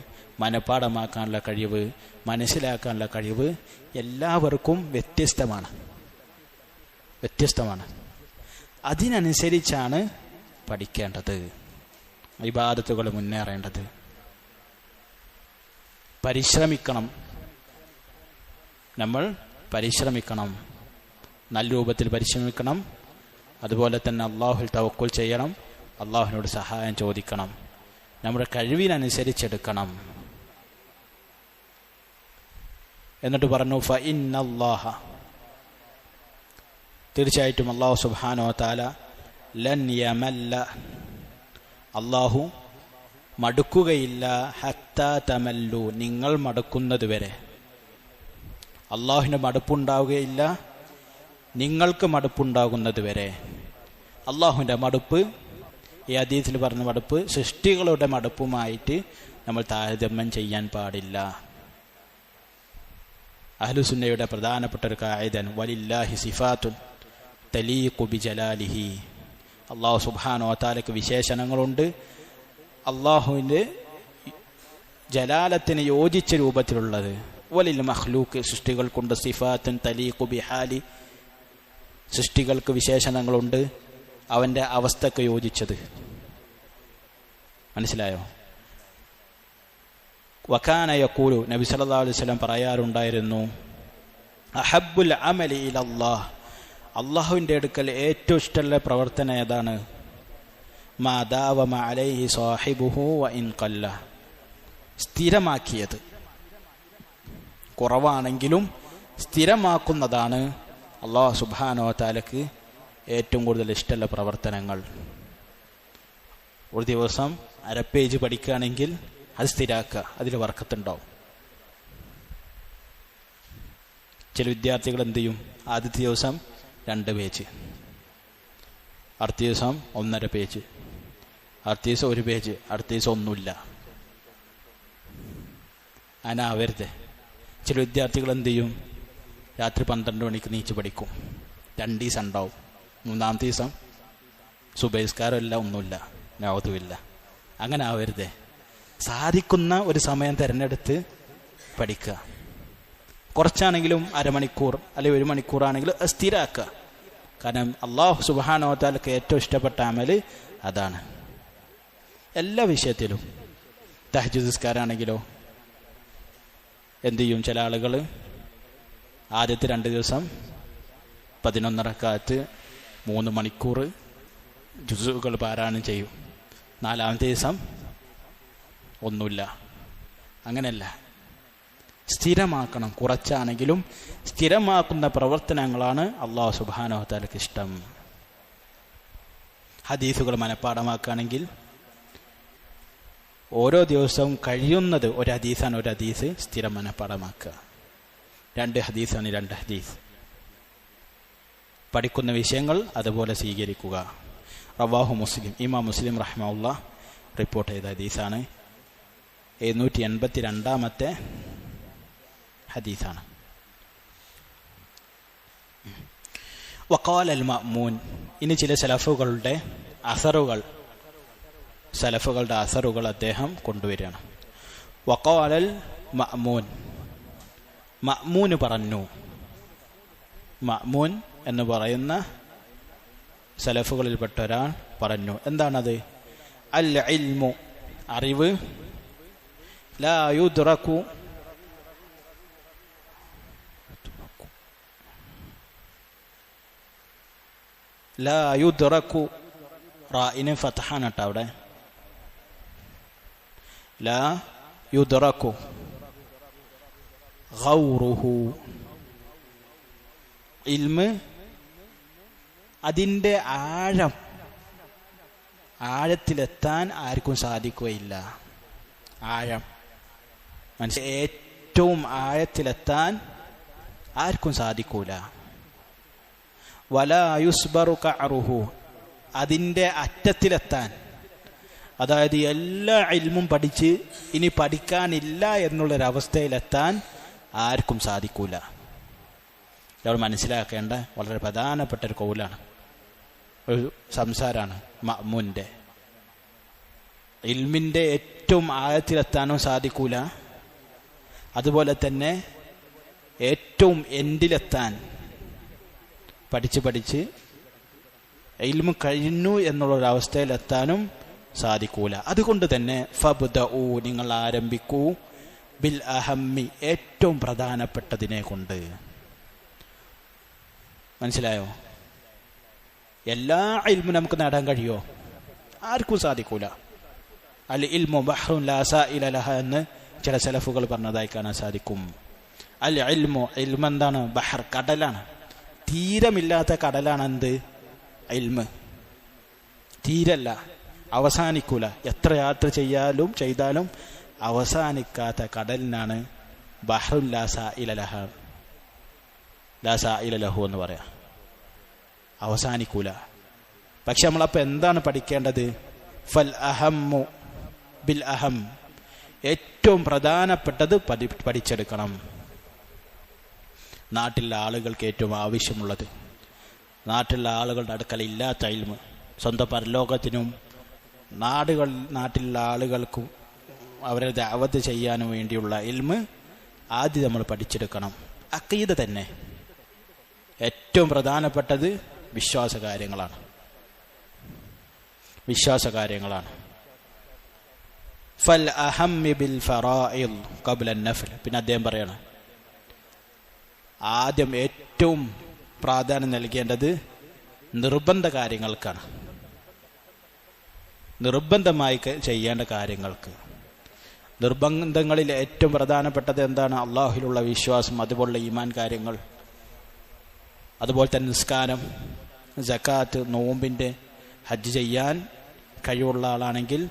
മനഃപ്പാഠമാക്കാനുള്ള കഴിവ്, മനസ്സിലാക്കാനുള്ള കഴിവ് എല്ലാവർക്കും വ്യത്യസ്തമാണ്. അതിനനുസരിച്ചാണ് പഠിക്കേണ്ടത്, ഇബാദത്തുകൾ മുന്നേറേണ്ടത്. നമ്മൾ പരിശ്രമിക്കണം, നല്ല രൂപത്തിൽ പരിശ്രമിക്കണം. അതുപോലെ തന്നെ അല്ലാഹുവിൽ തവക്കുൽ ചെയ്യണം, അല്ലാഹുവിനോട് സഹായം ചോദിക്കണം, നമ്മുടെ കഴിവിനനുസരിച്ചെടുക്കണം. എന്നിട്ട് പറഞ്ഞു, ഫഇന്നല്ലാഹ, തീർച്ചയായിട്ടും അല്ലാഹു സുബ്ഹാനഹു വ തആല ലൻ യമല്ല, അല്ലാഹു മടുക്കുകയില്ല, ഹത്താ തമല്ലു, നിങ്ങൾ മടുക്കുന്നത് വരെ. അല്ലാഹുവിന് മടുപ്പുണ്ടാവുകയില്ല നിങ്ങൾക്ക് മടുപ്പുണ്ടാകുന്നത് വരെ. അല്ലാഹുവിൻ്റെ മടുപ്പ്, ഈ ഹദീസിൽ പറഞ്ഞ മടുപ്പ്, സൃഷ്ടികളുടെ മടുപ്പുമായിട്ട് നമ്മൾ താരതമ്യം ചെയ്യാൻ പാടില്ല. അഹ്ലുസുന്നയുടെ പ്രധാനപ്പെട്ട ഒരു ഖാഇദൻ, വലില്ലാഹി സിഫാത്തുൻ തലീഖു ബിജലാലിഹി, അല്ലാഹു സുബ്ഹാനഹു വ തആലയ്ക്ക് വിശേഷണങ്ങളുണ്ട്, അല്ലാഹുവിൻ്റെ ജലാലത്തിന് യോജിച്ച രൂപത്തിലുള്ളത്. വലിൽ മഖ്ലൂഖ്, സൃഷ്ടികൾക്കുണ്ട് സിഫാത്തുൻ തലീഖു ബിഹാലി, സൃഷ്ടികൾക്ക് വിശേഷണങ്ങളുണ്ട് അവൻ്റെ അവസ്ഥക്ക് യോജിച്ചത്. മനസ്സിലായോ? വകാന യഖൂലു, നബി സല്ലല്ലാഹു അലൈഹി വസല്ലം പറയാറുണ്ടായിരുന്നു, അഹബ്ബുൽ അമലി ഇലല്ലാഹ്, അല്ലാഹുവിൻ്റെ അടുക്കൽ ഏറ്റവും ഇഷ്ടമുള്ള പ്രവർത്തനം ഏതാണ്? മാ ദാവമ അലൈഹി സാഹിബുഹു വ ഇൻ ഖല്ല, സ്ഥിരമാക്കിയത്. കുറവാണെങ്കിലും സ്ഥിരമാക്കുന്നതാണ് അല്ലാഹു സുബ്ഹാനഹു വ തആലക്ക് ഏറ്റവും കൂടുതൽ ഇഷ്ടമുള്ള പ്രവർത്തനങ്ങൾ. ഒരു ദിവസം 1/2 പേജ് പഠിക്കുകയാണെങ്കിൽ അത് സ്ഥിരാക്കുക, അതിൽ ബർക്കത്തുണ്ടാവും. ചില വിദ്യാർത്ഥികൾ എന്ത് ചെയ്യും? ആദ്യത്തെ ദിവസം 2 പേജ്, അടുത്ത ദിവസം 1.5 പേജ്, അടുത്ത ദിവസം 1 പേജ്, അടുത്ത ദിവസം ഒന്നുമില്ല. അനാവരുത്. ചില വിദ്യാർത്ഥികൾ എന്ത് ചെയ്യും? രാത്രി 12 മണിക്ക് നീച്ച് പഠിക്കും. 2 ദിവസം ഉണ്ടാവും. 3-ാമത്തെ ദിവസം സുബഹിസ്കാരം ഇല്ല, ഒന്നുമില്ല, നൗദുബില്ല. അങ്ങനെ ആവരുതേ. സാധിക്കുന്ന ഒരു സമയം തിരഞ്ഞെടുത്ത് പഠിക്കുക. കുറച്ചാണെങ്കിലും 1/2 മണിക്കൂർ അല്ലെങ്കിൽ 1 മണിക്കൂറാണെങ്കിലും സ്ഥിരമാക്കുക. കാരണം അല്ലാഹു സുബ്ഹാനഹു വ തആലക്ക് ഏറ്റവും ഇഷ്ടപ്പെട്ട അമല് അതാണ്. എല്ലാ വിഷയത്തിലും. തഹജ്ജുദ് നിസ്കാരമാണെങ്കിലോ എന്തു ചെയ്യും? ചില ആളുകൾ ആദ്യത്തെ 2 ദിവസം 11 റക്അത്ത് 3 മണിക്കൂർ ജുസുകൾ പാരായണം ചെയ്യും. 4-ാമത്തെ ദിവസം ഒന്നുമില്ല. അങ്ങനെയല്ല, സ്ഥിരമാക്കണം. കുറച്ചാണെങ്കിലും സ്ഥിരമാക്കുന്ന പ്രവർത്തനങ്ങളാണ് അല്ലാഹു സുബ്ഹാനഹു വ തആലക്ക് ഇഷ്ടം. ഹദീസുകൾ മനഃപ്പാഠമാക്കുകയാണെങ്കിൽ ഓരോ ദിവസവും കഴിയുന്നത് ഒരു ഹദീസാണ്, ഒരു ഹദീസ് സ്ഥിരം മനഃപ്പാഠമാക്കുക. 2 ഹദീസാണ് 2 ഹദീസ്. പഠിക്കുന്ന വിഷയങ്ങൾ അതുപോലെ സ്വീകരിക്കുക. റവാഹു മുസ്ലിം, ഇമാം മുസ്ലിം റഹ്മഹുല്ലാഹ് റിപ്പോർട്ട് ചെയ്ത ഹദീസാണ്. 782-ാമത്തെ ഹദീസാണ്. വഖാല അൽ മഅ്മൂൻ, ഇനി ചില സലഫുകളുടെ അസറുകൾ അദ്ദേഹം കൊണ്ടുവരികയാണ്. വഖാല അൽ മഅ്മൂൻ, മഅ്മൂന് പറഞ്ഞു. മഅ്മൂൻ എന്ന് പറയുന്ന സലഫുകളിൽപ്പെട്ട ഒരാൾ പറഞ്ഞു. എന്താണത്? അൽ ഇൽമു, അറിവ്, ലാ യുദ്റകു, ലാ യുദ്റകു, റാഇന് ഫത്ഹാണ് കേട്ടോ അവിടെ. ലാ യുദ്റകു ഗൗറുഹു, ഇൽമ് അതിൻ്റെ ആഴത്തിലെത്താൻ ആർക്കും സാധിക്കുകയില്ല. ആഴം ഏറ്റവും ആഴത്തിലെത്താൻ ആർക്കും സാധിക്കൂല. വലാ യുസ്ബറു കഅറുഹു, അതിൻ്റെ അറ്റത്തിലെത്താൻ, അതായത് എല്ലാ ഇൽമും പഠിച്ച് ഇനി പഠിക്കാനില്ല എന്നുള്ളൊരവസ്ഥയിലെത്താൻ ആർക്കും സാധിക്കൂല. നമ്മൾ മനസ്സിലാക്കേണ്ട വളരെ പ്രധാനപ്പെട്ട ഒരു കൗലാണ്, ഒരു സംസാരമാണ് മഅ്മൂൻ്റെ. ഇൽമിൻ്റെ ഏറ്റവും ആഴത്തിലെത്താനും സാധിക്കൂല, അതുപോലെ തന്നെ ഏറ്റവും എൻഡിലെത്താൻ, പഠിച്ച് ഇൽമു കഴിഞ്ഞു എന്നുള്ളൊരവസ്ഥയിലെത്താനും സാധിക്കൂല. അതുകൊണ്ട് തന്നെ ഫബ്ദഉ, നിങ്ങൾ ആരംഭിക്കൂ, ബിൽ അഹമ്മി, ഏറ്റവും പ്രധാനപ്പെട്ടതിനെ കൊണ്ട്. മനസ്സിലായോ? എല്ലാ ഇൽമും നമുക്ക് നേടാൻ കഴിയുമോ? ആർക്കും സാധിക്കൂല. അൽ ഇൽമു ബഹ്റുൻ ലാ സാഇല ലഹ എന്ന് ചില സലഫുകൾ പറഞ്ഞതായി കാണാൻ സാധിക്കും. അൽ ഇൽമു, ഇൽമ് എന്താണ്? ബഹർ, കടലാണ്. തീരമില്ലാത്ത കടലാണ് എന്ത്? ഇൽമ്. തീരല്ല, അവസാനിക്കൂല. എത്ര യാത്ര ചെയ്താലും അവസാനിക്കാത്ത കടലിനാണ് ബഹ്റുൻ ലാ സാഇല ലഹു എന്ന് പറയാം. അവസാനിക്കൂല. പക്ഷെ നമ്മളപ്പോൾ എന്താണ് പഠിക്കേണ്ടത്? ഫൽ അഹമ്മു ബിൽ അഹം, ഏറ്റവും പ്രധാനപ്പെട്ടത് പഠിച്ചെടുക്കണം. നാട്ടിലെ ആളുകൾക്ക് ഏറ്റവും ആവശ്യമുള്ളത്, നാട്ടിലെ ആളുകളുടെ അടുക്കൽ ഇല്ലാത്ത ഇൽമ്, സ്വന്തം പരലോകത്തിനും നാട്ടിലുള്ള ആളുകൾക്കും അവരെ ദഅവത്ത് ചെയ്യാനും വേണ്ടിയുള്ള ഇൽമ് ആദ്യം നമ്മൾ പഠിച്ചെടുക്കണം. അഖീദ തന്നെ ഏറ്റവും പ്രധാനപ്പെട്ടത് വിശ്വാസകാര്യങ്ങളാണ്. ഫൽ അഹമ്മി ബിൽ ഫറാഇദ് ഖബ്ല അൻ-നഫ്ൽ. പിന്നെ അദ്ദേഹം പറയണം, ആദ്യം ഏറ്റവും പ്രാധാന്യം നൽകേണ്ടത് നിർബന്ധ കാര്യങ്ങൾക്കാണ്, നിർബന്ധമായി ചെയ്യേണ്ട കാര്യങ്ങൾക്ക്. നിർബന്ധങ്ങളിൽ ഏറ്റവും പ്രധാനപ്പെട്ടത് എന്താണ്? അള്ളാഹുവിലുള്ള വിശ്വാസം, അതുപോലുള്ള ഈമാൻ കാര്യങ്ങൾ, അതുപോലെ തന്നെ നിസ്കാരം, സകാത്ത്, നോമ്പിൻ്റെ, ഹജ്ജ് ചെയ്യാൻ കഴിവുള്ള ആളാണെങ്കിൽ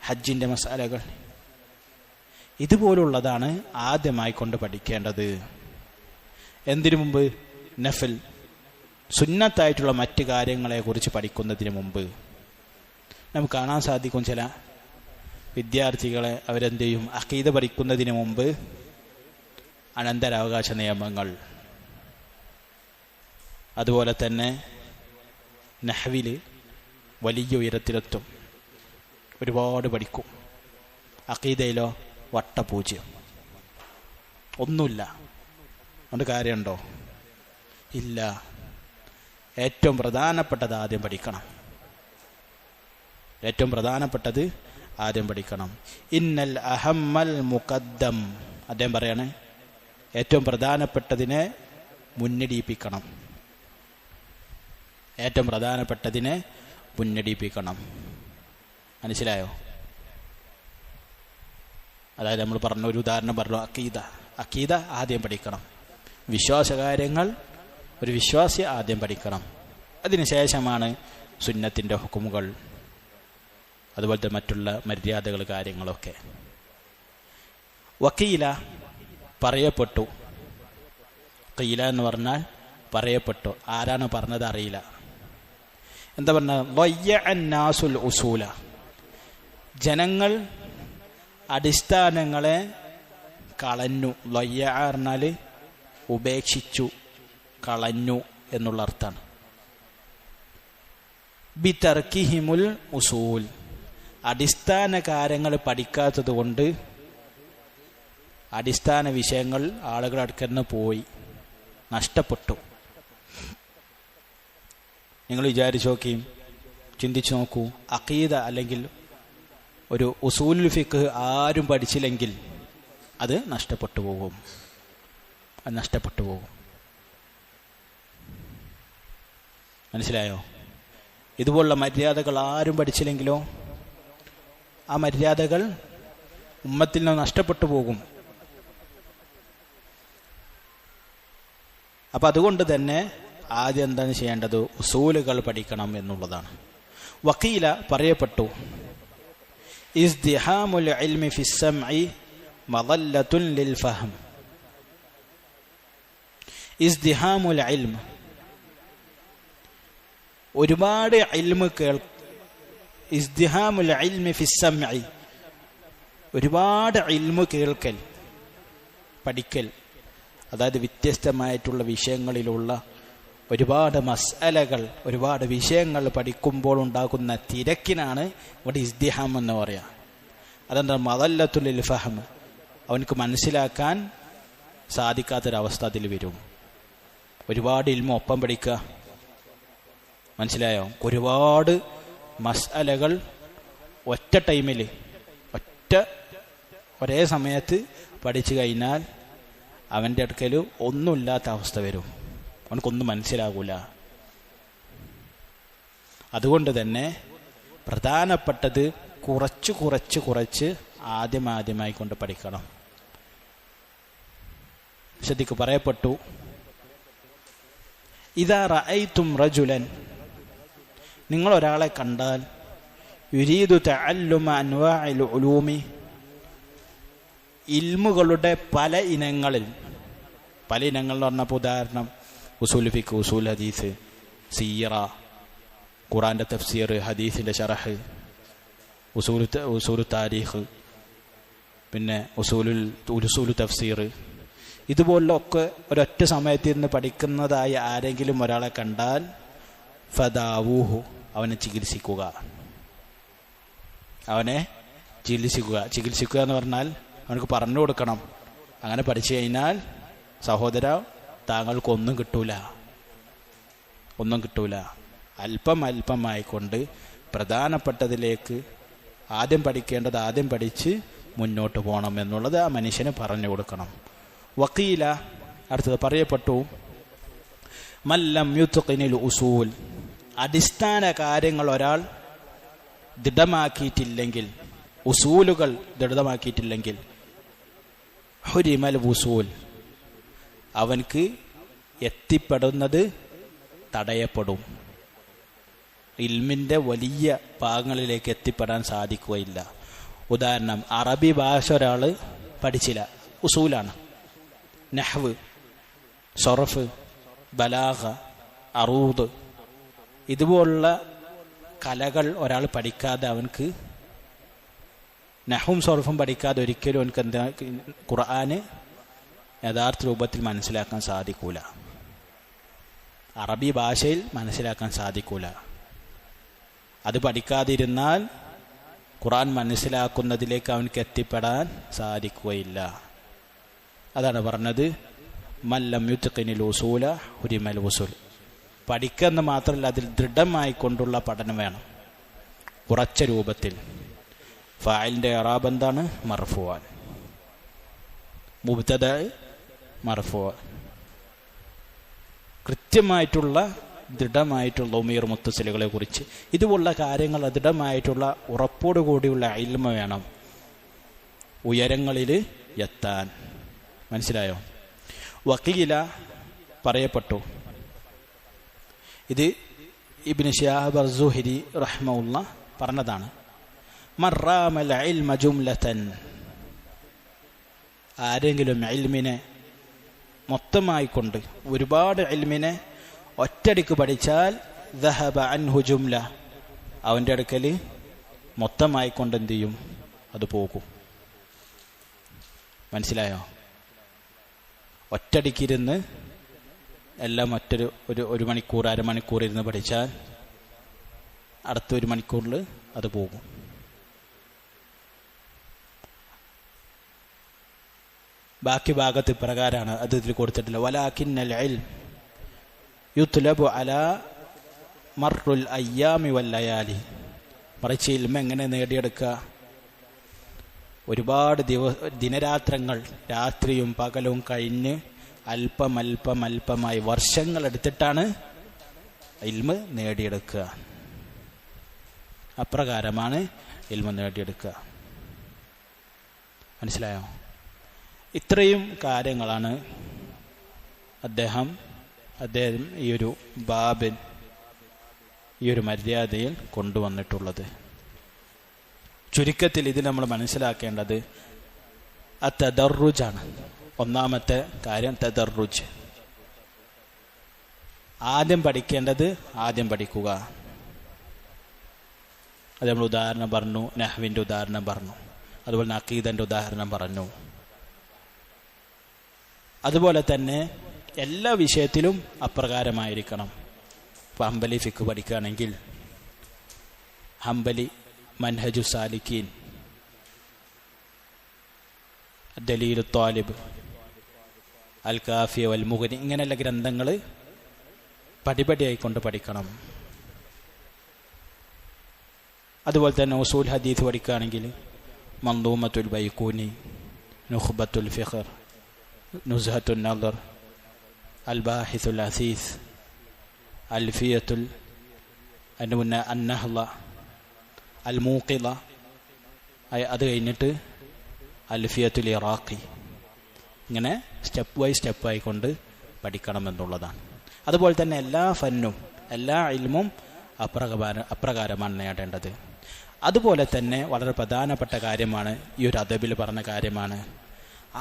ഹജ്ജിൻ്റെ മസാലകൾ, ഇതുപോലുള്ളതാണ് ആദ്യമായി കൊണ്ട് പഠിക്കേണ്ടത്. എന്തിനു മുമ്പ്? നഫൽ, സുന്നത്തായിട്ടുള്ള മറ്റ് കാര്യങ്ങളെക്കുറിച്ച് പഠിക്കുന്നതിന് മുമ്പ്. നമുക്ക് കാണാൻ സാധിക്കും ചില വിദ്യാർത്ഥികളെ, അവരെന്ത് ചെയ്യും? അഖീദ പഠിക്കുന്നതിന് മുമ്പ് അനന്തരാവകാശ നിയമങ്ങൾ, അതുപോലെ തന്നെ നഹ്വിൽ വലിയ ഉയരത്തിലെത്തും, ഒരുപാട് പഠിക്കും. അഖീദയിലോ വട്ടപൂജ്യം, ഒന്നുമില്ല. അതുകൊണ്ട് കാര്യമുണ്ടോ? ഇല്ല. ഏറ്റവും പ്രധാനപ്പെട്ടത് ആദ്യം പഠിക്കണം. ഇന്നൽ അഹമ്മൽ മുഖദ്ദം, അദ്ദേഹം പറയാണ്, ഏറ്റവും പ്രധാനപ്പെട്ടതിനെ മുന്നടിപ്പിക്കണം. മനസ്സിലായോ? അതായത് നമ്മൾ പറഞ്ഞ ഒരു ഉദാഹരണം പറഞ്ഞു, അഖീദ ആദ്യം പഠിക്കണം. വിശ്വാസകാര്യങ്ങൾ ഒരു വിശ്വാസി ആദ്യം പഠിക്കണം. അതിനുശേഷമാണ് സുന്നത്തിൻ്റെ ഹുക്കുമുകൾ, അതുപോലത്തെ മറ്റുള്ള മര്യാദകൾ, കാര്യങ്ങളൊക്കെ. വക്കീല, പറയപ്പെട്ടു. ഖീല എന്ന് പറഞ്ഞാൽ പറയപ്പെട്ടു. ആരാണ് പറഞ്ഞത് അറിയില്ല. എന്താ പറഞ്ഞത്? വയ്യഅന്നാസുൽ ഉസൂല, ജനങ്ങൾ അടിസ്ഥാനങ്ങളെ കളഞ്ഞു. വയ്യ പറഞ്ഞാൽ ഉപേക്ഷിച്ചു, കളഞ്ഞു എന്നുള്ള അർത്ഥമാണ്. ബിതർക്കിഹിമുൽ ഉസൂൽ, അടിസ്ഥാന കാര്യങ്ങൾ പഠിക്കാത്തത് കൊണ്ട് അടിസ്ഥാന വിഷയങ്ങൾ ആളുകളുടെ അടുക്കൽ നിന്ന് പോയി, നഷ്ടപ്പെട്ടു. നിങ്ങൾ വിചാരിച്ചു നോക്കിയും ചിന്തിച്ചു നോക്കൂ, അഖീദ അല്ലെങ്കിൽ ഒരു ഉസൂലുൽ ഫിഖ് ആരും പഠിച്ചില്ലെങ്കിൽ അത് നഷ്ടപ്പെട്ടു പോകും. മനസ്സിലായോ? ഇതുപോലുള്ള മര്യാദകൾ ആരും പഠിച്ചില്ലെങ്കിലോ ആ മര്യാദകൾ ഉമ്മത്തിൽ നിന്ന് നഷ്ടപ്പെട്ടു പോകും. അപ്പം അതുകൊണ്ട് തന്നെ ആദ്യം എന്താണ് ചെയ്യേണ്ടത്? ഉസൂലുകൾ പഠിക്കണം എന്നുള്ളതാണ്. വഖീല പറയപ്പെട്ടു, ഇസ്തിഹാമുൽ ഇൽമി ഫിസ്സംഇ മദല്ലത്തുൻ ലിൽ ഫഹം. ഇസ്തിഹാമുൽ ഇൽം, ഒരുപാട് ഇൽമ് ഇസ്തിഹാമുൽ ഇൽമി ഫിസ്സംഇ, ഒരുപാട് ഇൽമ് കേൾക്കൽ, പഠിക്കൽ, അതായത് വ്യത്യസ്തമായിട്ടുള്ള വിഷയങ്ങളിലുള്ള ഒരുപാട് മസ്അലകൾ, ഒരുപാട് വിഷയങ്ങൾ പഠിക്കുമ്പോൾ ഉണ്ടാകുന്ന തിരക്കിനാണ് ഇവിടെ ഇസ്തിഹാം എന്ന് പറയാം. അതെന്താ? മദല്ലത്തുൽ ലിൽ ഫഹം, അവനക്ക് മനസ്സിലാക്കാൻ സാധിക്കാത്തൊരവസ്ഥ അതിൽ വരും. ഒരുപാട് ഇൽമ് ഒപ്പം പഠിക്കുക, മനസ്സിലായോ? ഒരുപാട് മസ്അലകൾ ഒറ്റ ടൈമിൽ ഒരേ സമയത്ത് പഠിച്ചു കഴിഞ്ഞാൽ അവൻ്റെ അടുക്കൽ ഒന്നുമില്ലാത്ത അവസ്ഥ വരും, അവനക്കൊന്നും മനസ്സിലാകൂല. അതുകൊണ്ട് തന്നെ പ്രധാനപ്പെട്ടത് കുറച്ച് ആദ്യമായി കൊണ്ട് പഠിക്കണം. ശ്രദ്ധിക്കു, പറയപ്പെട്ടു, ഇദാ റഅയ്തും റജുലൻ, നിങ്ങൾ ഒരാളെ കണ്ടാൽ, യുരീദു തഅല്ലുമ അൻവാഇൽ ഉലൂമി, ഇൽമുകളുടെ പല ഇനങ്ങൾ എന്ന് പറഞ്ഞപ്പോൾ ഉദാഹരണം ഉസൂൽ ഫിഖ്, ഉസൂൽ ഹദീസ്, സീറ, ഖുർആന്റെ തഫ്സീർ, ഹദീസിന്റെ ശറഹ്, ഉസൂലു താരീഖ്, പിന്നെ ഉസൂലു തഫ്സീർ, ഇതുപോലൊക്കെ ഒരൊറ്റ സമയത്ത് ഇരുന്ന് പഠിക്കുന്നതായി ആരെങ്കിലും ഒരാളെ കണ്ടാൽ ഫദാവൂഹു, അവനെ ചികിത്സിക്കുക. ചികിത്സിക്കുക എന്ന് പറഞ്ഞാൽ അവനക്ക് പറഞ്ഞു കൊടുക്കണം. അങ്ങനെ പഠിച്ചു കഴിഞ്ഞാൽ സഹോദര, താങ്കൾക്കൊന്നും കിട്ടൂല. അല്പമായിക്കൊണ്ട് പ്രധാനപ്പെട്ടതിലേക്ക് ആദ്യം പഠിക്കേണ്ടത് ആദ്യം പഠിച്ച് മുന്നോട്ട് പോകണം എന്നുള്ളത് ആ മനുഷ്യന് പറഞ്ഞു കൊടുക്കണം. വഖീല, അടുത്തത് പറയപ്പെട്ടു, മല്ലം യുത്ഖിനിൽ ഉസൂൽ, അടിസ്ഥാന കാര്യങ്ങൾ ഒരാൾ ദൃഢമാക്കിയിട്ടില്ലെങ്കിൽ, ഉസൂലുകൾ ദൃഢമാക്കിയിട്ടില്ലെങ്കിൽ, ഹുരിമൽ ഉസൂൽ, അവൻക്ക് എത്തിപ്പെടുന്നത് തടയപ്പെടും. ഇൽമിൻ്റെ വലിയ ഭാഗങ്ങളിലേക്ക് എത്തിപ്പെടാൻ സാധിക്കുകയില്ല. ഉദാഹരണം, അറബി ഭാഷ ഒരാൾ പഠിച്ചില്ല, ഉസൂലാണ്, നഹ്വ്, സറഫ്, ബലാഗ, അറൂദ്, ഇതുപോലുള്ള കലകൾ ഒരാൾ പഠിക്കാതെ, അവൻക്ക് നഹ്വും സറഫും പഠിക്കാതെ ഒരിക്കലും അവൻക്ക് എന്താ ഖുർആന് യഥാർത്ഥ രൂപത്തിൽ മനസ്സിലാക്കാൻ സാധിക്കൂല, അറബി ഭാഷയിൽ മനസ്സിലാക്കാൻ സാധിക്കൂല. അത് പഠിക്കാതിരുന്നാൽ ഖുർആൻ മനസ്സിലാക്കുന്നതിലേക്ക് അവൻക്ക് എത്തിപ്പെടാൻ സാധിക്കുകയില്ല. അതാണ് പറഞ്ഞത്, മല്ലം യുത്ഖിനിൽ ഉസൂല ഹുരിമൽ ഉസൂൽ. പഠിക്കുന്ന മാത്രമല്ല, അതിൽ ദൃഢമായി കൊണ്ടുള്ള പഠനം വേണം, കുറച്ച രൂപത്തിൽ. ഫായിലിൻ്റെ ഇറാബ് എന്താണ്? മർഫൂഅൻ, മുബ്തദ മർഫൂഅൻ. കൃത്യമായിട്ടുള്ള ദൃഢമായിട്ടുള്ള ദമീർ മുത്തസിലുകളെ കുറിച്ച് ഇതുപോലുള്ള കാര്യങ്ങൾ ദൃഢമായിട്ടുള്ള ഉറപ്പോടുകൂടിയുള്ള ഇൽമ വേണം ഉയരങ്ങളിൽ എത്താൻ. മനസ്സിലായോ? വഖീല പറയപ്പെട്ടു, ഇത് ഇബ്നു ശിഹാബ് അസ്-സുഹരി റഹ്മഹുള്ള പറഞ്ഞതാണ്. മർറാമൽ ഇൽമ ജുംലതൻ, ആരെങ്കിലും ഇൽമിനെ മൊത്തമായിക്കൊണ്ട് ഒരുപാട് ഇൽമിനെ ഒറ്റടിക്ക് പഠിച്ചാൽ ദഹബ അൻഹു ജുംല, അവൻ്റെ അടുക്കൽ മൊത്തമായിക്കൊണ്ട് എന്ത് ചെയ്യും? അത് പോകും. മനസ്സിലായോ? ഒറ്റടിക്കിരുന്ന് എല്ലാം ഒരു മണിക്കൂർ അരമണിക്കൂർ ഇരുന്ന് പഠിച്ചാൽ അടുത്ത ഒരു മണിക്കൂറിൽ അത് പോകും. ബാക്കി ഭാഗത്ത് പ്രകാരമാണ്, അത് ഇതിൽ കൊടുത്തിട്ടില്ല. വലാകിന്നൽ ഇൽം യുത്ലബു അലാ മർറുൽ അയ്യാമി വൽ ലയാലി, മറിച്ച് ഇൽമ എങ്ങനെ നേടിയെടുക്കുക? ഒരുപാട് ദിനരാത്രങ്ങൾ, രാത്രിയും പകലും കഴിഞ്ഞ് അല്പമായി വർഷങ്ങൾ എടുത്തിട്ടാണ് ഇൽമ നേടിയെടുക്കുക. അപ്രകാരമാണ് ഇൽമ നേടിയെടുക്കുക. മനസ്സിലായോ? ഇത്രയും കാര്യങ്ങളാണ് അദ്ദേഹം അദ്ദേഹം ഈ ഒരു ബാബിൻ ഈ ഒരു മര്യാദയിൽ കൊണ്ടുവന്നിട്ടുള്ളത്. ചുരുക്കത്തിൽ ഇതിൽ നമ്മൾ മനസ്സിലാക്കേണ്ടത് തദർറുജാണ്. ഒന്നാമത്തെ കാര്യം തദർറുജ്. ആദ്യം പഠിക്കേണ്ടത് ആദ്യം പഠിക്കുക. അത് നമ്മൾ ഉദാഹരണം പറഞ്ഞു, നഹ്വിൻ്റെ ഉദാഹരണം പറഞ്ഞു, അതുപോലെ അഖീദൻ്റെ ഉദാഹരണം പറഞ്ഞു. അതുപോലെ തന്നെ എല്ലാ വിഷയത്തിലും അപ്രകാരമായിരിക്കണം. ഇപ്പോൾ ഹംബലി ഫിഖ് പഠിക്കുകയാണെങ്കിൽ ഹംബലി മൻഹജു സാലിക്കീൻ, ദലീലു ത്വാലിബ്, അൽ കാഫിയ വൽ മുഗ്നി, ഇങ്ങനെയുള്ള ഗ്രന്ഥങ്ങൾ പടിപടിയായിക്കൊണ്ട് പഠിക്കണം. അതുപോലെ തന്നെ ഉസൂൽ ഹദീസ് പഠിക്കുകയാണെങ്കിൽ മന്ദൂമത്തുൽ ബൈഖൂനി, നുഖ്ബത്തുൽ ഫിഖർ, നുസ്ഹത്തുൻ നദർ, അൽ ബാഹിസുൽ അസീസ്, അൽഫിയത്തുൽ അന്നഹ്ല, അൽ മൂഖില, അത് കഴിഞ്ഞിട്ട് അൽഫിയത്തുൽ ഇറാഖി, ഇങ്ങനെ സ്റ്റെപ്പ് ബൈ സ്റ്റെപ്പ് ആയിക്കൊണ്ട് പഠിക്കണമെന്നുള്ളതാണ്. അതുപോലെ തന്നെ എല്ലാ ഫന്നും എല്ലാ ഇൽമും അപ്രകാരമാണ് നേടേണ്ടത്. അതുപോലെ തന്നെ വളരെ പ്രധാനപ്പെട്ട കാര്യമാണ്, ഈ ഒരു അദബിൽ പറഞ്ഞ കാര്യമാണ്,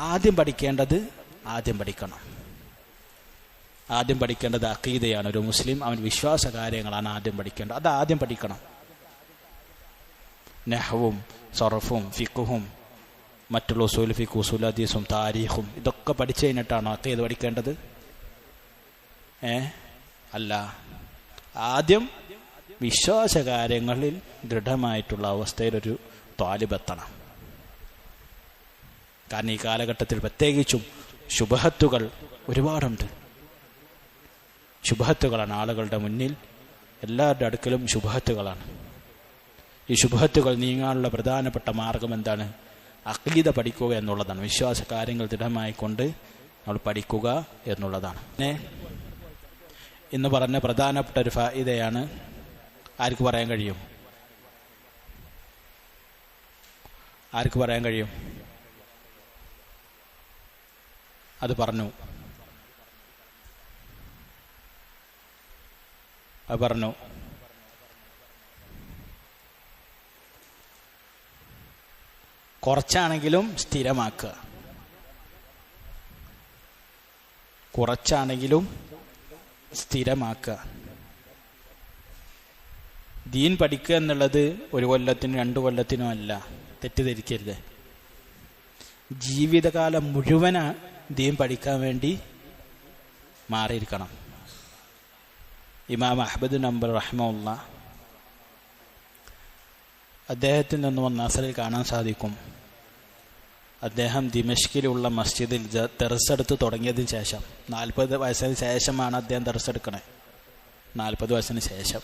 ആദ്യം പഠിക്കേണ്ടത് ആദ്യം പഠിക്കണം. ആദ്യം പഠിക്കേണ്ടത് അഖീദയാണ്. ഒരു മുസ്ലിം അവൻ വിശ്വാസ കാര്യങ്ങളാണ് ആദ്യം പഠിക്കേണ്ടത്. അത് ആദ്യം പഠിക്കണം. നഹ്വും സർഫും ഫിഖും മറ്റുള്ള ഉസൂൽ ഫിഖ്, ഉസൂൽ ഹദീസും താരീഖും ഇതൊക്കെ പഠിച്ചു കഴിഞ്ഞിട്ടാണോ അഖീദ പഠിക്കേണ്ടത്? അല്ല. ആദ്യം വിശ്വാസ കാര്യങ്ങളിൽ ദൃഢമായിട്ടുള്ള അവസ്ഥയിലൊരു ത്വാലിബെത്തണം. കാരണം ഈ കാലഘട്ടത്തിൽ പ്രത്യേകിച്ചും ശുബഹത്തുകൾ ഒരുപാടുണ്ട്. ശുബഹത്തുകളാണ് ആളുകളുടെ മുന്നിൽ, എല്ലാവരുടെ അടുക്കലും ശുബഹത്തുകളാണ്. ഈ ശുബഹത്തുകൾ നീങ്ങാനുള്ള പ്രധാനപ്പെട്ട മാർഗം എന്താണ്? അഖീദ പഠിക്കുക എന്നുള്ളതാണ്. വിശ്വാസ കാര്യങ്ങൾ ദൃഢമായിക്കൊണ്ട് നമ്മൾ പഠിക്കുക എന്നുള്ളതാണ്. പിന്നെ ഇന്ന് പറഞ്ഞ പ്രധാനപ്പെട്ട ഒരു ഫായിദയാണ്. ആർക്ക് പറയാൻ കഴിയും? ആർക്ക് പറയാൻ കഴിയും? അത് പറഞ്ഞു. അത് പറഞ്ഞു. കുറച്ചാണെങ്കിലും സ്ഥിരമാക്കുക. കുറച്ചാണെങ്കിലും സ്ഥിരമാക്കുക. ദീൻ പഠിക്കുക എന്നുള്ളത് ഒരു കൊല്ലത്തിനും 2 കൊല്ലത്തിനും അല്ല, തെറ്റിദ്ധരിക്കരുത്. ജീവിതകാലം മുഴുവൻ ദീൻ പഠിക്കാൻ വേണ്ടി മാറിയിരിക്കണം. ഇമാം അഹ്മദ് ബിൻ ഹംബൽ റഹിമഹുല്ലാ, അദ്ദേഹത്തിൽ നിന്ന് വന്ന അസറിൽ കാണാൻ സാധിക്കും, അദ്ദേഹം ദിമഷ്കിലുള്ള മസ്ജിദിൽ ദർസെടുത്ത് തുടങ്ങിയതിന് ശേഷം 40 വയസ്സിന് ശേഷമാണ് അദ്ദേഹം ദർസെടുക്കണേ. 40 വയസ്സിന് ശേഷം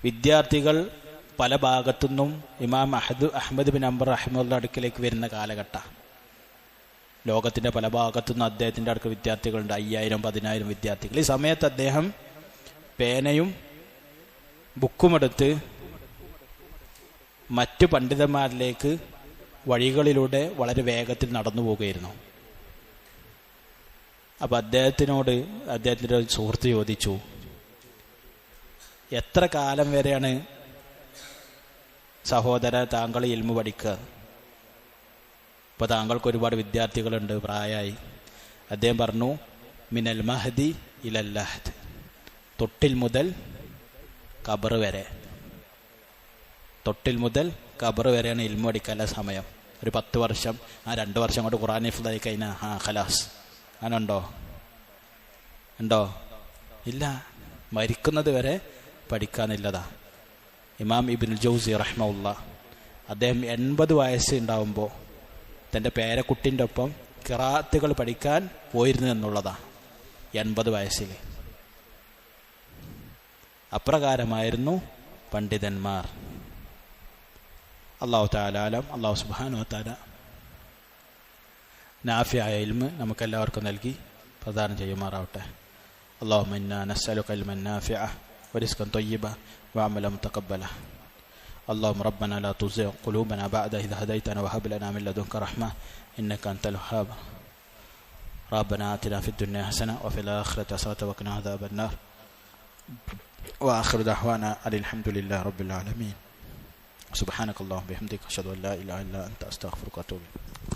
വിദ്യാർത്ഥികൾ പല ഭാഗത്തുനിന്നും ഇമാം അഹ്മദ് ബിൻ ഹംബൽ റഹിമഹുല്ലാ അടുക്കിലേക്ക് വരുന്ന കാലഘട്ടം. ലോകത്തിൻ്റെ പല ഭാഗത്തുനിന്നും അദ്ദേഹത്തിൻ്റെ അടുക്ക് വിദ്യാർത്ഥികളുണ്ട്. 5000-10,000 വിദ്യാർത്ഥികൾ. ഈ സമയത്ത് അദ്ദേഹം പേനയും ബുക്കുമെടുത്ത് മറ്റു പണ്ഡിതന്മാരിലേക്ക് വഴികളിലൂടെ വളരെ വേഗത്തിൽ നടന്നു പോവുകയായിരുന്നു. അപ്പം അദ്ദേഹത്തിൻ്റെ ഒരു സുഹൃത്ത് ചോദിച്ചു, എത്ര കാലം വരെയാണ് സഹോദര താങ്കൾ ഇൽമു പഠിക്കുക? ഇപ്പോൾ താങ്കൾക്ക് ഒരുപാട് വിദ്യാർത്ഥികളുണ്ട്, പ്രായമായി. അദ്ദേഹം പറഞ്ഞു, മിനൽ മഹദി ഇലൽ ലഹദ്, തൊട്ടിൽ മുതൽ ഖബർ വരെ. തൊട്ടിൽ മുതൽ ഖബർ വരെയാണ് ഇൽമു പഠിക്കാനുള്ള സമയം. ഒരു 10 വർഷം, 2 വർഷം കൊണ്ട് ഖുർആൻ ഹിഫ്ളായി കഴിഞ്ഞാൽ ഖലാസ്. അങ്ങനെ ഉണ്ടോ? ഇല്ല. മരിക്കുന്നത് വരെ പഠിക്കാനില്ലതാ. ഇമാം ഇബ്നുൽ ജൗസി റഹ്മഹുല്ലാ, അദ്ദേഹം 80 വയസ്സ് ഉണ്ടാവുമ്പോൾ തൻ്റെ പേരക്കുട്ടിൻ്റെ ഒപ്പം ഖിറാഅത്തുകൾ പഠിക്കാൻ പോയിരുന്നു എന്നുള്ളതാണ്. 80 വയസ്സിൽ. അപ്രകാരമായിരുന്നു പണ്ഡിതന്മാർ. അല്ലാഹു തആല ആലം. അല്ലാഹു സുബ്ഹാനഹു വ തആല നാഫിയായ ഇൽമ് നമുക്കെല്ലാവർക്കും നൽകി പ്രദാനം ചെയ്യുമാറാവട്ടെ. അല്ലാഹുമ്മ ഇന്നാ നസ്അലുക ഇൽമൻ നാഫിഅ വറിസ്കൻ ത്വയ്യിബ വഅമലൻ മുതഖബ്ബല. اللهم ربنا لا تزغ قلوبنا بعد إذ هديتنا وهب لنا من لدنك رحمة إنك أنت الوهاب. ربنا آتنا في الدنيا حسنة وفي الآخرة حسنة وقنا عذاب النار وآخر دعوانا الحمد لله رب العالمين. سبحانك اللهم وبحمدك أشهد أن لا إله إلا أنت أستغفرك وأتوب إليك.